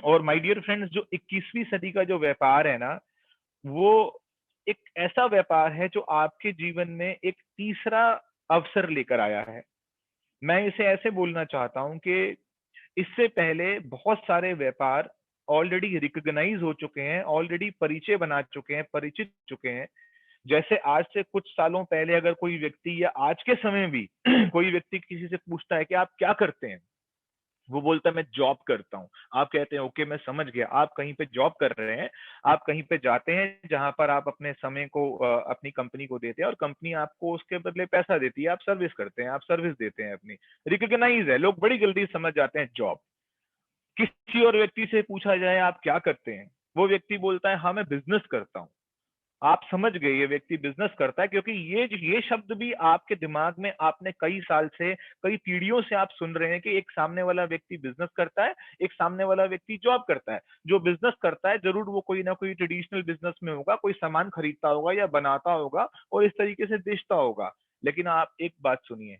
और माय डियर फ्रेंड्स, जो 21वीं सदी का जो व्यापार है ना, वो एक ऐसा व्यापार है जो आपके जीवन में एक तीसरा अवसर लेकर आया है। मैं इसे ऐसे बोलना चाहता हूं कि इससे पहले बहुत सारे व्यापार ऑलरेडी रिकॉग्नाइज हो चुके हैं, ऑलरेडी परिचय बना चुके हैं, परिचित चुके हैं। जैसे आज से कुछ सालों पहले अगर कोई व्यक्ति, या आज के समय भी कोई व्यक्ति किसी से पूछता है कि आप क्या करते हैं, वो बोलता है मैं जॉब करता हूँ। आप कहते हैं ओके, मैं समझ गया, आप कहीं पे जॉब कर रहे हैं, आप कहीं पे जाते हैं जहां पर आप अपने समय को अपनी कंपनी को देते हैं और कंपनी आपको उसके बदले पैसा देती है, आप सर्विस करते हैं, आप सर्विस देते हैं अपनी। रिकॉग्नाइज है, लोग बड़ी जल्दी समझ जाते हैं जॉब। किसी और व्यक्ति से पूछा जाए आप क्या करते हैं, वो व्यक्ति बोलता है हाँ मैं बिजनेस करता हूँ। आप समझ गए ये व्यक्ति बिजनेस करता है, क्योंकि ये शब्द भी आपके दिमाग में आपने कई साल से, कई पीढ़ियों से आप सुन रहे हैं कि एक सामने वाला व्यक्ति बिजनेस करता है, एक सामने वाला व्यक्ति जॉब करता है। जो बिजनेस करता है जरूर वो कोई ना कोई ट्रेडिशनल बिजनेस में होगा, कोई सामान खरीदता होगा या बनाता होगा और इस तरीके से बेचता होगा। लेकिन आप एक बात सुनिए,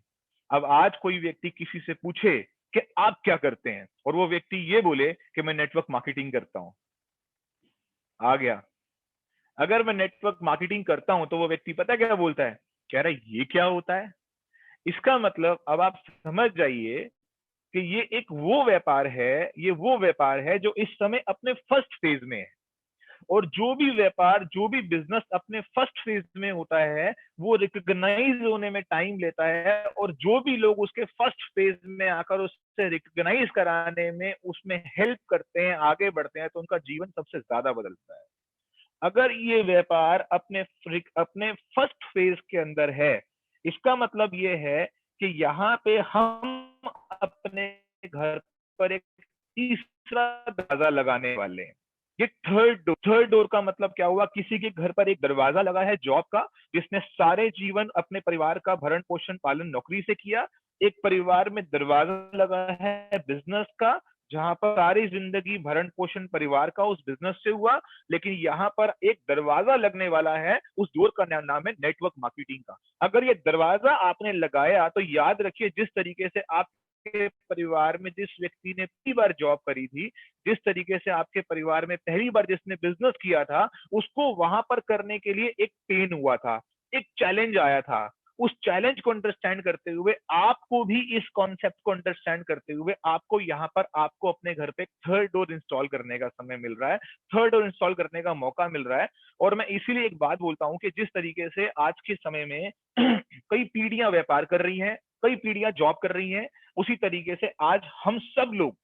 अब आज कोई व्यक्ति किसी से पूछे कि आप क्या करते हैं और वो व्यक्ति ये बोले कि मैं नेटवर्क मार्केटिंग करता हूं, आ गया। अगर मैं नेटवर्क मार्केटिंग करता हूं तो वो व्यक्ति पता क्या बोलता है, कह रहा है ये क्या होता है। इसका मतलब अब आप समझ जाइए कि ये वो व्यापार है जो इस समय अपने फर्स्ट फेज में है। और जो भी व्यापार, जो भी बिजनेस अपने फर्स्ट फेज में होता है वो रिकॉग्नाइज होने में टाइम लेता है, और जो भी लोग उसके फर्स्ट फेज में आकर उससे रिकॉग्नाइज कराने में उसमें हेल्प करते हैं, आगे बढ़ते हैं, तो उनका जीवन सबसे ज्यादा बदलता है। अगर ये व्यापार अपने फर्स्ट फेज के अंदर है, इसका मतलब ये है कि यहाँ पे हम अपने घर पर एक तीसरा दरवाजा लगाने वाले हैं। ये थर्ड डोर का मतलब क्या हुआ? किसी के घर पर एक दरवाजा लगा है जॉब का, जिसने सारे जीवन अपने परिवार का भरण पोषण पालन नौकरी से किया। एक परिवार में दरवाजा लगा है बिजनेस का, जहां पर सारी जिंदगी भरण पोषण परिवार का उस बिजनेस से हुआ, लेकिन यहाँ पर एक दरवाजा लगने वाला है, उस डोर का नाम है नेटवर्क मार्केटिंग का। अगर ये दरवाजा आपने लगाया तो याद रखिए, जिस तरीके से आपके परिवार में जिस व्यक्ति ने पहली बार जॉब करी थी, जिस तरीके से आपके परिवार में पहली बार जिसने बिजनेस किया था, उसको वहां पर करने के लिए एक पेन हुआ था, एक चैलेंज आया था। उस चैलेंज को अंडरस्टैंड करते हुए, आपको भी इस कॉन्सेप्ट को अंडरस्टैंड करते हुए, आपको यहाँ पर आपको अपने घर पे थर्ड डोर इंस्टॉल करने का समय मिल रहा है, थर्ड डोर इंस्टॉल करने का मौका मिल रहा है। और मैं इसीलिए एक बात बोलता हूँ कि जिस तरीके से आज के समय में कई पीढ़ियां व्यापार कर रही हैं, कई पीढ़ियां जॉब कर रही हैं, उसी तरीके से आज हम सब लोग,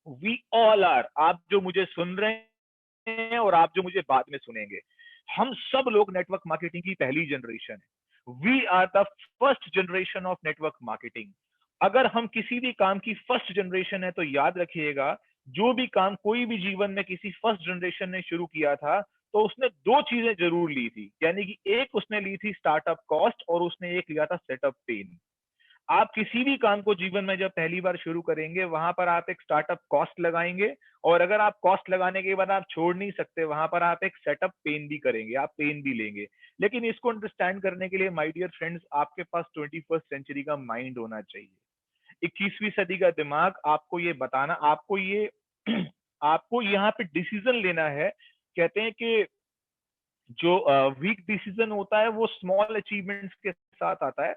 वी ऑल आर, आप जो मुझे सुन रहे हैं और आप जो मुझे बाद में सुनेंगे, हम सब लोग नेटवर्क मार्केटिंग की पहली जनरेशन है। We are the first generation of network marketing. अगर हम किसी भी काम की फर्स्ट जनरेशन है तो याद रखिएगा, जो भी काम कोई भी जीवन में किसी फर्स्ट जनरेशन ने शुरू किया था, तो उसने दो चीजें जरूर ली थी, यानी कि एक उसने ली थी स्टार्टअप कॉस्ट और उसने एक लिया था सेटअप पेन। आप किसी भी काम को जीवन में जब पहली बार शुरू करेंगे, वहां पर आप एक स्टार्टअप कॉस्ट लगाएंगे, और अगर आप कॉस्ट लगाने के बाद आप छोड़ नहीं सकते, वहां पर आप एक सेटअप पेन भी करेंगे, आप पेन भी लेंगे। लेकिन इसको अंडरस्टैंड करने के लिए माय डियर फ्रेंड्स, आपके पास 21st सेंचुरी का माइंड होना चाहिए, 21वीं सदी का दिमाग। आपको ये बताना, आपको ये आपको यहाँ पे डिसीजन लेना है। कहते हैं कि जो वीक डिसीजन होता है वो स्मॉल अचीवमेंट्स के साथ आता है,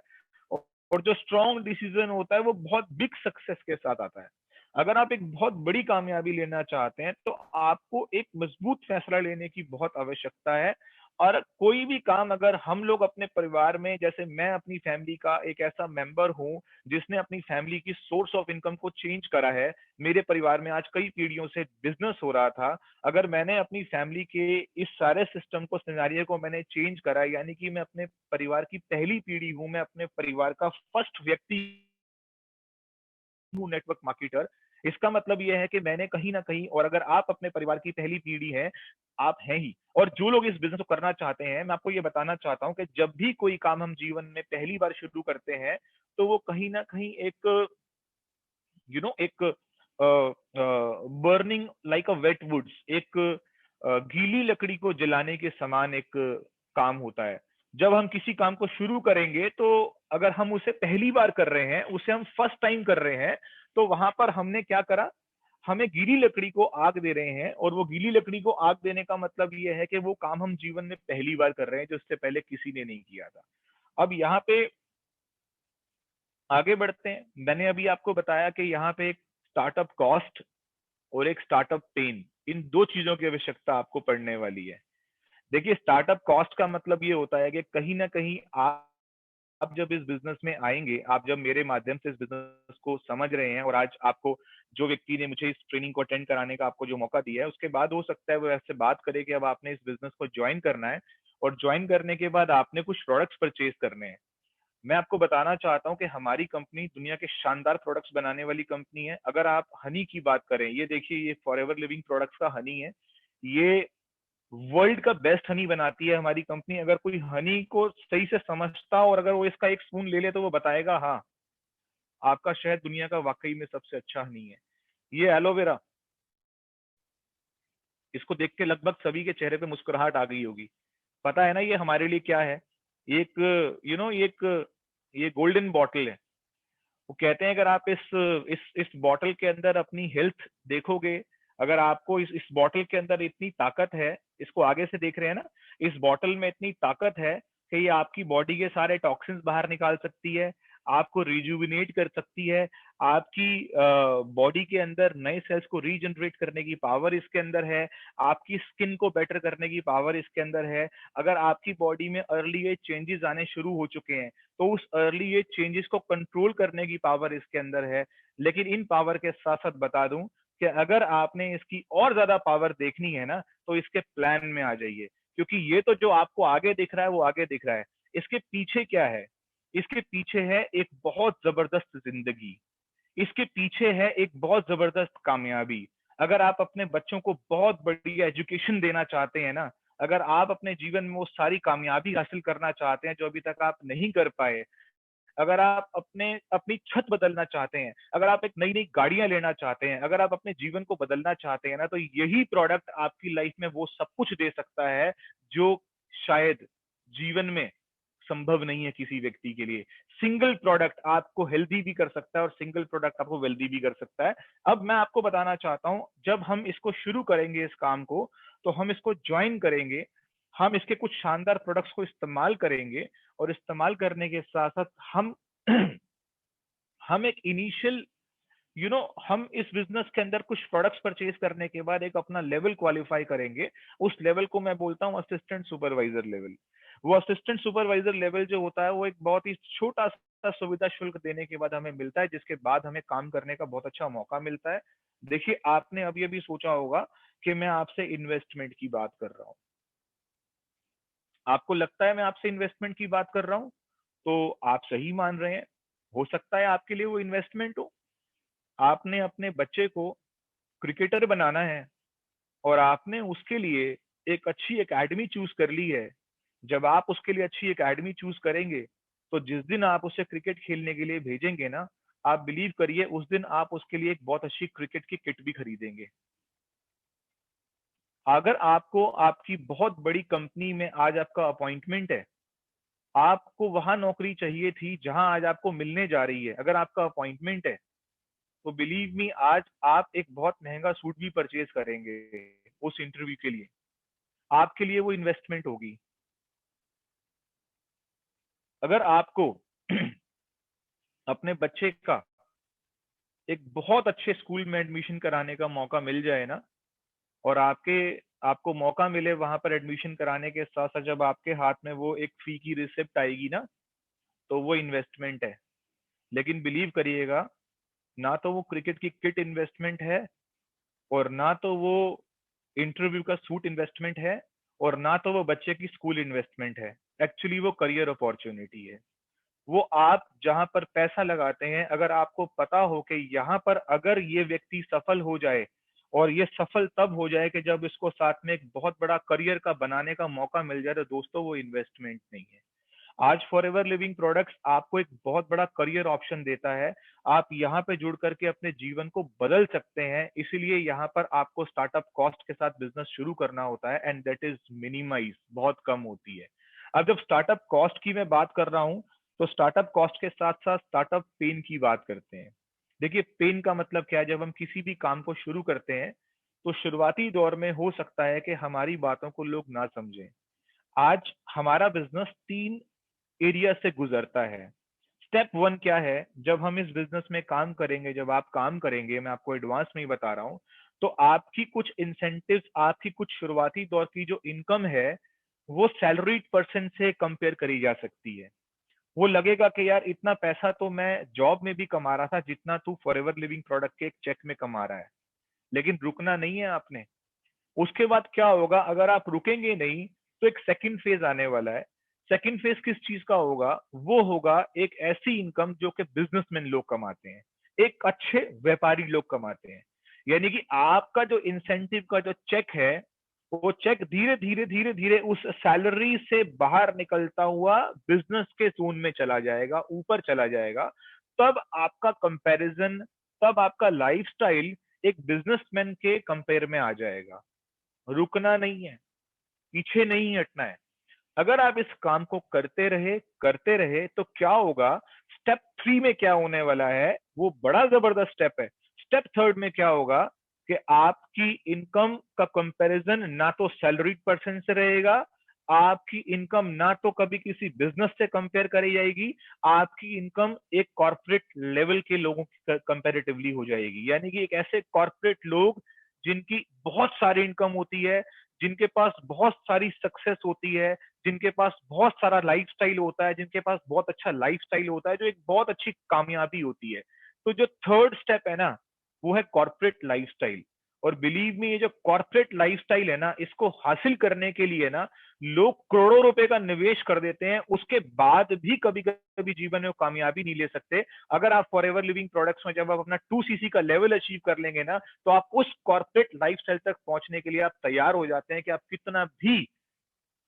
और जो स्ट्रॉन्ग डिसीजन होता है वो बहुत बिग सक्सेस के साथ आता है। अगर आप एक बहुत बड़ी कामयाबी लेना चाहते हैं तो आपको एक मजबूत फैसला लेने की बहुत आवश्यकता है। और कोई भी काम अगर हम लोग अपने परिवार में, जैसे मैं अपनी फैमिली का एक ऐसा मेंबर हूं जिसने अपनी फैमिली की सोर्स ऑफ इनकम को चेंज करा है, मेरे परिवार में आज कई पीढ़ियों से बिजनेस हो रहा था, अगर मैंने अपनी फैमिली के इस सारे सिस्टम को, सिनेरियो को मैंने चेंज करा, यानी कि मैं अपने परिवार की पहली पीढ़ी हूं, मैं अपने परिवार का फर्स्ट व्यक्ति हूं नेटवर्क मार्केटर। इसका मतलब यह है कि मैंने कहीं ना कहीं, और अगर आप अपने परिवार की पहली पीढ़ी हैं, आप हैं ही। और जो लोग इस बिजनेस को करना चाहते हैं, मैं आपको ये बताना चाहता हूं कि जब भी कोई काम हम जीवन में पहली बार शुरू करते हैं, तो वो कहीं ना कहीं एक एक burning like a wet woods, एक गीली लकड़ी को जलाने के समान एक काम होता है। जब हम किसी काम को शुरू करेंगे, तो अगर हम उसे पहली बार कर रहे हैं, उसे हम फर्स्ट टाइम कर रहे हैं, तो वहां पर हमने क्या करा, हमें गीली लकड़ी को आग दे रहे हैं, और वो गीली लकड़ी को आग देने का मतलब ये है कि वो काम हम जीवन में पहली बार कर रहे हैं, जो इससे पहले किसी ने नहीं किया था। अब यहाँ पे आगे बढ़ते हैं। मैंने अभी आपको बताया कि यहाँ पे एक स्टार्टअप कॉस्ट और एक स्टार्टअप पेन, इन दो चीजों की आवश्यकता आपको पड़ने वाली है। देखिए, स्टार्टअप कॉस्ट का मतलब ये होता है कि कहीं ना कहीं आप जब इस बिजनेस में आएंगे, आप जब मेरे माध्यम से इस बिजनेस को समझ रहे हैं, और आज आपको जो व्यक्ति ने मुझे इस ट्रेनिंग को अटेंड कराने का आपको जो मौका दिया है, उसके बाद हो सकता है वो ऐसे बात करे कि अब आपने इस बिजनेस को ज्वाइन करना है, और ज्वाइन करने के बाद आपने कुछ प्रोडक्ट्स परचेज करने हैं। मैं आपको बताना चाहता हूं कि हमारी कंपनी दुनिया के शानदार प्रोडक्ट्स बनाने वाली कंपनी है। अगर आप हनी की बात करें, ये देखिए, ये फॉरएवर लिविंग प्रोडक्ट्स का हनी है, ये वर्ल्ड का बेस्ट हनी बनाती है हमारी कंपनी। अगर कोई हनी को सही से समझता और अगर वो इसका एक स्पून ले ले, तो वो बताएगा हाँ, आपका शहद दुनिया का वाकई में सबसे अच्छा हनी है। ये एलोवेरा, इसको देख के लगभग सभी के चेहरे पे मुस्कुराहट आ गई होगी। पता है ना ये हमारे लिए क्या है? एक ये गोल्डन बॉटल है। वो कहते हैं अगर आप इस बॉटल के अंदर अपनी हेल्थ देखोगे, अगर आपको इस बॉटल के अंदर इतनी ताकत है, इसको आगे से देख रहे हैं ना, इस बॉटल में इतनी ताकत है कि ये आपकी बॉडी के सारे टॉक्सिन्स बाहर निकाल सकती है, आपको रिजुविनेट कर सकती है, आपकी बॉडी के अंदर नए सेल्स को रीजनरेट करने की पावर इसके अंदर है, आपकी स्किन को बेटर करने की पावर इसके अंदर है। अगर आपकी बॉडी में अर्ली एज चेंजेस आने शुरू हो चुके हैं तो उस अर्ली एज चेंजेस को कंट्रोल करने की पावर इसके अंदर है। लेकिन इन पावर के साथ साथ बता दूं कि अगर आपने इसकी और ज्यादा पावर देखनी है ना तो इसके प्लान में आ जाइए, क्योंकि ये तो जो आपको आगे दिख रहा है वो आगे दिख रहा है, इसके पीछे क्या है? इसके पीछे है एक बहुत जबरदस्त जिंदगी, इसके पीछे है एक बहुत जबरदस्त कामयाबी। अगर आप अपने बच्चों को बहुत बड़ी एजुकेशन देना चाहते हैं ना, अगर आप अपने जीवन में वो सारी कामयाबी हासिल करना चाहते हैं जो अभी तक आप नहीं कर पाए, अगर आप अपनी छत बदलना चाहते हैं, अगर आप एक नई नई गाड़ियां लेना चाहते हैं, अगर आप अपने जीवन को बदलना चाहते हैं ना, तो यही प्रोडक्ट आपकी लाइफ में वो सब कुछ दे सकता है जो शायद जीवन में संभव नहीं है किसी व्यक्ति के लिए। सिंगल प्रोडक्ट आपको हेल्दी भी कर सकता है और सिंगल प्रोडक्ट आपको वेल्दी भी कर सकता है। अब मैं आपको बताना चाहता हूं, जब हम इसको शुरू करेंगे इस काम को, तो हम इसको ज्वाइन करेंगे, हम इसके कुछ शानदार प्रोडक्ट्स को इस्तेमाल करेंगे और इस्तेमाल करने के साथ साथ हम एक इनिशियल हम इस बिजनेस के अंदर कुछ प्रोडक्ट्स परचेज करने के बाद एक अपना लेवल क्वालिफाई करेंगे। उस लेवल को मैं बोलता हूँ असिस्टेंट सुपरवाइजर लेवल। वो असिस्टेंट सुपरवाइजर लेवल जो होता है वो एक बहुत ही छोटा सा सुविधा शुल्क देने के बाद हमें मिलता है, जिसके बाद हमें काम करने का बहुत अच्छा मौका मिलता है। देखिए, आपने अभी अभी सोचा होगा कि मैं आपसे इन्वेस्टमेंट की बात कर रहा हूँ, आपको लगता है मैं आपसे इन्वेस्टमेंट की बात कर रहा हूँ, तो आप सही मान रहे हैं। हो सकता है आपके लिए वो इन्वेस्टमेंट हो। आपने अपने बच्चे को क्रिकेटर बनाना है और आपने उसके लिए एक अच्छी एकेडमी चूज कर ली है। जब आप उसके लिए अच्छी एकेडमी चूज करेंगे तो जिस दिन आप उसे क्रिकेट खेलने के लिए भेजेंगे ना, आप बिलीव करिए उस दिन आप उसके लिए एक बहुत अच्छी क्रिकेट की किट भी खरीदेंगे। अगर आपको आपकी बहुत बड़ी कंपनी में आज आपका अपॉइंटमेंट है, आपको वहां नौकरी चाहिए थी जहां आज आपको मिलने जा रही है, अगर आपका अपॉइंटमेंट है तो बिलीव मी आज आप एक बहुत महंगा सूट भी परचेज करेंगे उस इंटरव्यू के लिए। आपके लिए वो इन्वेस्टमेंट होगी। अगर आपको अपने बच्चे का एक बहुत अच्छे स्कूल में एडमिशन कराने का मौका मिल जाए ना, और आपको मौका मिले वहां पर एडमिशन कराने के साथ साथ जब आपके हाथ में वो एक फी की रिसिप्ट आएगी ना, तो वो इन्वेस्टमेंट है। लेकिन बिलीव करिएगा, ना तो वो क्रिकेट की किट इन्वेस्टमेंट है, और ना तो वो इंटरव्यू का सूट इन्वेस्टमेंट है, और ना तो वो बच्चे की स्कूल इन्वेस्टमेंट है। एक्चुअली वो करियर अपॉर्चुनिटी है। वो आप जहां पर पैसा लगाते हैं, अगर आपको पता हो कि यहाँ पर अगर ये व्यक्ति सफल हो जाए, और ये सफल तब हो जाए कि जब इसको साथ में एक बहुत बड़ा करियर का बनाने का मौका मिल जाए, तो दोस्तों वो इन्वेस्टमेंट नहीं है। आज फॉरएवर लिविंग प्रोडक्ट्स आपको एक बहुत बड़ा करियर ऑप्शन देता है। आप यहाँ पे जुड़ करके अपने जीवन को बदल सकते हैं। इसीलिए यहाँ पर आपको स्टार्टअप कॉस्ट के साथ बिजनेस शुरू करना होता है, एंड दैट इज मिनिमाइज, बहुत कम होती है। अब जब स्टार्टअप कॉस्ट की मैं बात कर रहा हूँ, तो स्टार्टअप कॉस्ट के साथ साथ स्टार्टअप पेन की बात करते हैं। देखिए, पेन का मतलब क्या है? जब हम किसी भी काम को शुरू करते हैं तो शुरुआती दौर में हो सकता है कि हमारी बातों को लोग ना समझें। आज हमारा बिजनेस 3 एरिया से गुजरता है। स्टेप 1 क्या है? जब हम इस बिजनेस में काम करेंगे, जब आप काम करेंगे, मैं आपको एडवांस में ही बता रहा हूँ, तो आपकी कुछ इंसेंटिव्स, आपकी कुछ शुरुआती दौर की जो इनकम है वो सैलरीड पर्सन से कंपेयर करी जा सकती है। वो लगेगा कि यार इतना पैसा तो मैं जॉब में भी कमा रहा था जितना तू फॉरएवर लिविंग प्रोडक्ट के एक चेक में कमा रहा है। लेकिन रुकना नहीं है आपने। उसके बाद क्या होगा? अगर आप रुकेंगे नहीं तो एक सेकंड फेज आने वाला है। सेकंड फेज किस चीज का होगा? वो होगा एक ऐसी इनकम जो कि बिजनेसमैन लोग कमाते हैं, एक अच्छे व्यापारी लोग कमाते हैं। यानी कि आपका जो इंसेंटिव का जो चेक है, वो चेक धीरे धीरे धीरे धीरे उस सैलरी से बाहर निकलता हुआ बिजनेस के जोन में चला जाएगा, ऊपर चला जाएगा। तब आपका कंपैरिजन, तब आपका लाइफस्टाइल एक बिजनेसमैन के कंपेयर में आ जाएगा। रुकना नहीं है, पीछे नहीं हटना है। अगर आप इस काम को करते रहे तो क्या होगा? स्टेप 3 में क्या होने वाला है? वो बड़ा जबरदस्त स्टेप है। स्टेप 3 में क्या होगा कि आपकी इनकम का कंपैरिजन ना तो सैलरीड पर्सन से रहेगा, आपकी इनकम ना तो कभी किसी बिजनेस से कंपेयर करी जाएगी, आपकी इनकम एक कॉर्पोरेट लेवल के लोगों की कंपैरेटिवली हो जाएगी। यानी कि एक ऐसे कॉर्पोरेट लोग जिनकी बहुत सारी इनकम होती है, जिनके पास बहुत सारी सक्सेस होती है, जिनके पास बहुत सारा लाइफस्टाइल होता है, जिनके पास बहुत अच्छा लाइफस्टाइल होता है, जो एक बहुत अच्छी कामयाबी होती है। तो जो थर्ड स्टेप है ना, वो है कॉर्पोरेट लाइफस्टाइल। और बिलीव मी, ये जो कॉर्पोरेट लाइफस्टाइल है ना, इसको हासिल करने के लिए ना लोग करोड़ों रुपए का निवेश कर देते हैं, उसके बाद भी कभी कभी जीवन में वो कामयाबी नहीं ले सकते। अगर आप फॉरएवर लिविंग प्रोडक्ट्स में जब आप अपना 2cc का लेवल अचीव कर लेंगे ना, तो आप उस कॉर्पोरेट लाइफस्टाइल तक पहुंचने के लिए आप तैयार हो जाते हैं कि आप कितना भी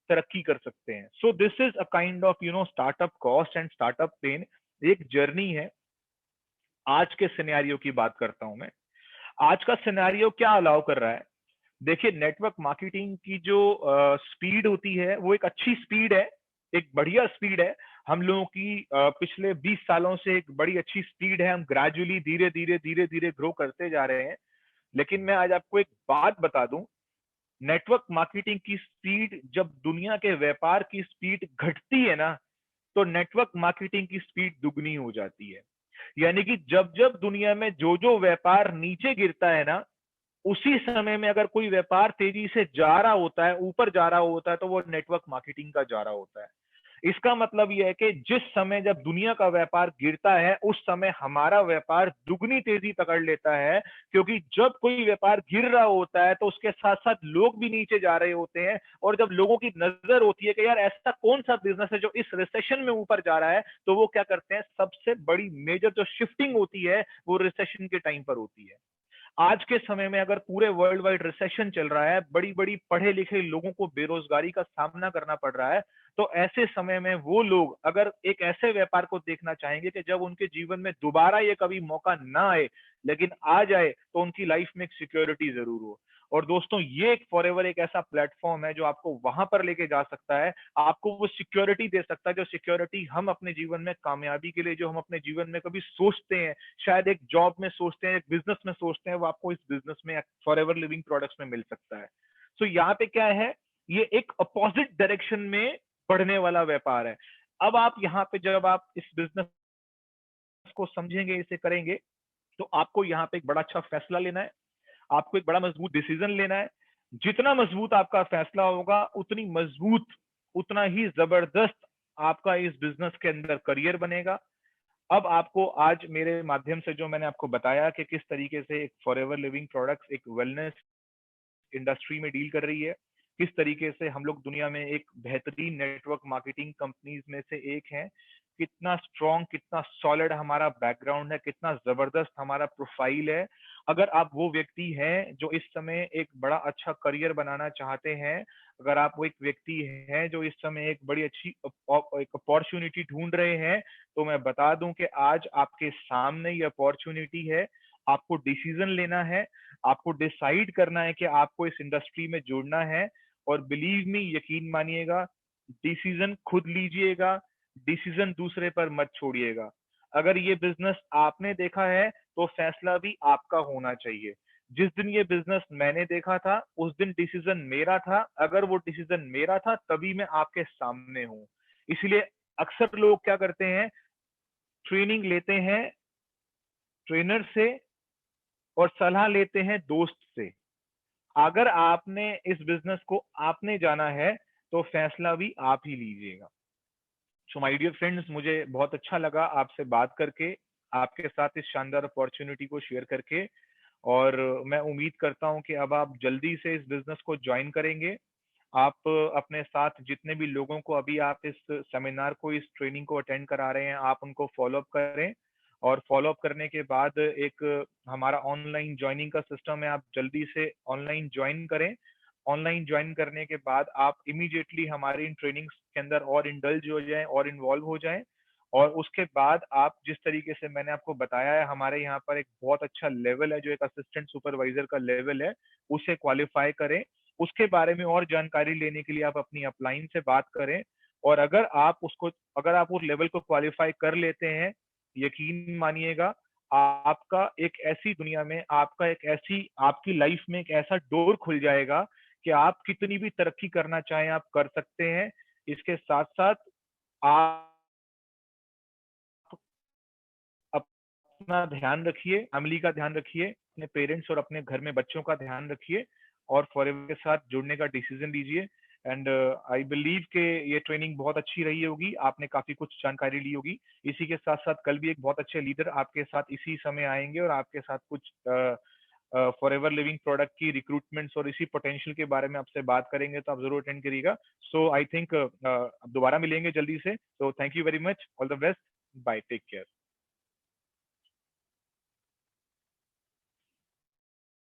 तरक्की कर सकते हैं। So this is a kind of startup cost and startup pain. एक जर्नी है। आज के सिनेरियो की बात करता हूं मैं। आज का सिनेरियो क्या अलाउ कर रहा है? देखिए, नेटवर्क मार्केटिंग की जो स्पीड होती है वो एक अच्छी स्पीड है, एक बढ़िया स्पीड है। हम लोगों की पिछले 20 सालों से एक बड़ी अच्छी स्पीड है। हम ग्रेजुअली धीरे धीरे ग्रो करते जा रहे हैं। लेकिन मैं आज आपको एक बात बता दूं, नेटवर्क मार्केटिंग की स्पीड जब दुनिया के व्यापार की स्पीड घटती है ना, तो नेटवर्क मार्केटिंग की स्पीड दुगनी हो जाती है। यानी कि जब जब दुनिया में जो व्यापार नीचे गिरता है ना, उसी समय में अगर कोई व्यापार तेजी से जा रहा होता है, ऊपर जा रहा होता है, तो वो नेटवर्क मार्केटिंग का जा रहा होता है। इसका मतलब यह है कि जिस समय जब दुनिया का व्यापार गिरता है, उस समय हमारा व्यापार दुगनी तेजी पकड़ लेता है। क्योंकि जब कोई व्यापार गिर रहा होता है, तो उसके साथ साथ लोग भी नीचे जा रहे होते हैं। और जब लोगों की नजर होती है कि यार ऐसा कौन सा बिजनेस है जो इस रिसेशन में ऊपर जा रहा है, तो वो क्या करते हैं, सबसे बड़ी मेजर जो शिफ्टिंग होती है वो रिसेशन के टाइम पर होती है। आज के समय में अगर पूरे वर्ल्ड वाइड रिसेशन चल रहा है, बड़ी बड़ी पढ़े लिखे लोगों को बेरोजगारी का सामना करना पड़ रहा है, तो ऐसे समय में वो लोग अगर एक ऐसे व्यापार को देखना चाहेंगे कि जब उनके जीवन में दोबारा ये कभी मौका ना आए, लेकिन आ जाए तो उनकी लाइफ में एक सिक्योरिटी जरूर हो। और दोस्तों, ये एक फॉरएवर एक ऐसा प्लेटफॉर्म है जो आपको वहां पर लेके जा सकता है, आपको वो सिक्योरिटी दे सकता है, जो सिक्योरिटी हम अपने जीवन में कामयाबी के लिए जो हम अपने जीवन में कभी सोचते हैं, शायद एक जॉब में सोचते हैं, एक बिजनेस में सोचते हैं, वो आपको इस बिजनेस में फॉरएवर लिविंग प्रोडक्ट्स में मिल सकता है। सो यहाँ पे क्या है, ये एक अपोजिट डायरेक्शन में बढ़ने वाला व्यापार है। अब आप यहाँ पे जब आप इस बिजनेस को समझेंगे, इसे करेंगे, तो आपको यहाँ पे एक बड़ा अच्छा फैसला लेना है, आपको एक बड़ा मजबूत डिसीजन लेना है। जितना मजबूत आपका फैसला होगा, उतनी मजबूत, उतना ही जबरदस्त आपका इस बिजनेस के अंदर करियर बनेगा। अब आपको आज मेरे माध्यम से जो मैंने आपको बताया कि किस तरीके से एक फॉरएवर लिविंग प्रोडक्ट्स एक वेलनेस इंडस्ट्री में डील कर रही है, किस तरीके से हम लोग दुनिया में एक बेहतरीन नेटवर्क मार्केटिंग कंपनीज में से एक हैं, कितना स्ट्रॉन्ग, कितना सॉलिड हमारा बैकग्राउंड है, कितना जबरदस्त हमारा प्रोफाइल है। अगर आप वो व्यक्ति हैं जो इस समय एक बड़ा अच्छा करियर बनाना चाहते हैं, अगर आप वो एक व्यक्ति हैं जो इस समय एक बड़ी अच्छी एक अपॉर्चुनिटी ढूंढ रहे हैं, तो मैं बता दूं कि आज आपके सामने ये अपॉर्चुनिटी है। आपको डिसीजन लेना है, आपको डिसाइड करना है कि आपको इस इंडस्ट्री में जुड़ना है। और बिलीव मी, यकीन मानिएगा, डिसीजन खुद लीजिएगा, डिसीजन दूसरे पर मत छोड़िएगा। अगर ये बिजनेस आपने देखा है, तो फैसला भी आपका होना चाहिए। जिस दिन ये बिजनेस मैंने देखा था, उस दिन डिसीजन मेरा था। अगर वो डिसीजन मेरा था, तभी मैं आपके सामने हूं। इसलिए अक्सर लोग क्या करते हैं, ट्रेनिंग लेते हैं ट्रेनर से और सलाह लेते हैं दोस्त से। अगर आपने इस बिजनेस को आपने जाना है, तो फैसला भी आप ही लीजिएगा। सो माय डियर फ्रेंड्स, मुझे बहुत अच्छा लगा आपसे बात करके, आपके साथ इस शानदार अपॉर्चुनिटी को शेयर करके। और मैं उम्मीद करता हूं कि अब आप जल्दी से इस बिजनेस को ज्वाइन करेंगे। आप अपने साथ जितने भी लोगों को अभी आप इस सेमिनार को, इस ट्रेनिंग को अटेंड करा रहे हैं, आप उनको फॉलोअप करें। और फॉलोअप करने के बाद एक हमारा ऑनलाइन ज्वाइनिंग का सिस्टम है, आप जल्दी से ऑनलाइन ज्वाइन करें। ऑनलाइन ज्वाइन करने के बाद आप इमीडिएटली हमारी इन ट्रेनिंग्स के अंदर और इंडल्ज हो जाएं और इन्वॉल्व हो जाएं। और उसके बाद आप जिस तरीके से मैंने आपको बताया है, हमारे यहाँ पर एक बहुत अच्छा लेवल है जो एक असिस्टेंट सुपरवाइजर का लेवल है, उसे क्वालिफाई करें। उसके बारे में और जानकारी लेने के लिए आप अपनी अपलाइन से बात करें। और अगर आप उस लेवल को क्वालिफाई कर लेते हैं, यकीन मानिएगा, आपका एक ऐसी दुनिया में, आपकी लाइफ में एक ऐसा डोर खुल जाएगा कि आप कितनी भी तरक्की करना चाहें आप कर सकते हैं। इसके साथ साथ आप अपना ध्यान रखिए, फैमिली का ध्यान रखिए, अपने पेरेंट्स और अपने घर में बच्चों का ध्यान रखिए और फॉरएवर के साथ जुड़ने का डिसीजन लीजिए। एंड आई बिलीव कि ये ट्रेनिंग बहुत अच्छी रही होगी, आपने काफी कुछ जानकारी ली होगी। इसी के साथ साथ कल भी एक बहुत अच्छे लीडर आपके साथ इसी समय आएंगे और आपके साथ कुछ फॉरएवर लिविंग प्रोडक्ट की रिक्रूटमेंट्स और इसी पोटेंशियल के बारे में आपसे बात करेंगे, तो आप जरूर अटेंड करिएगा। सो आई थिंक दोबारा मिलेंगे जल्दी से। तो thank you very much, all the best, bye, take care.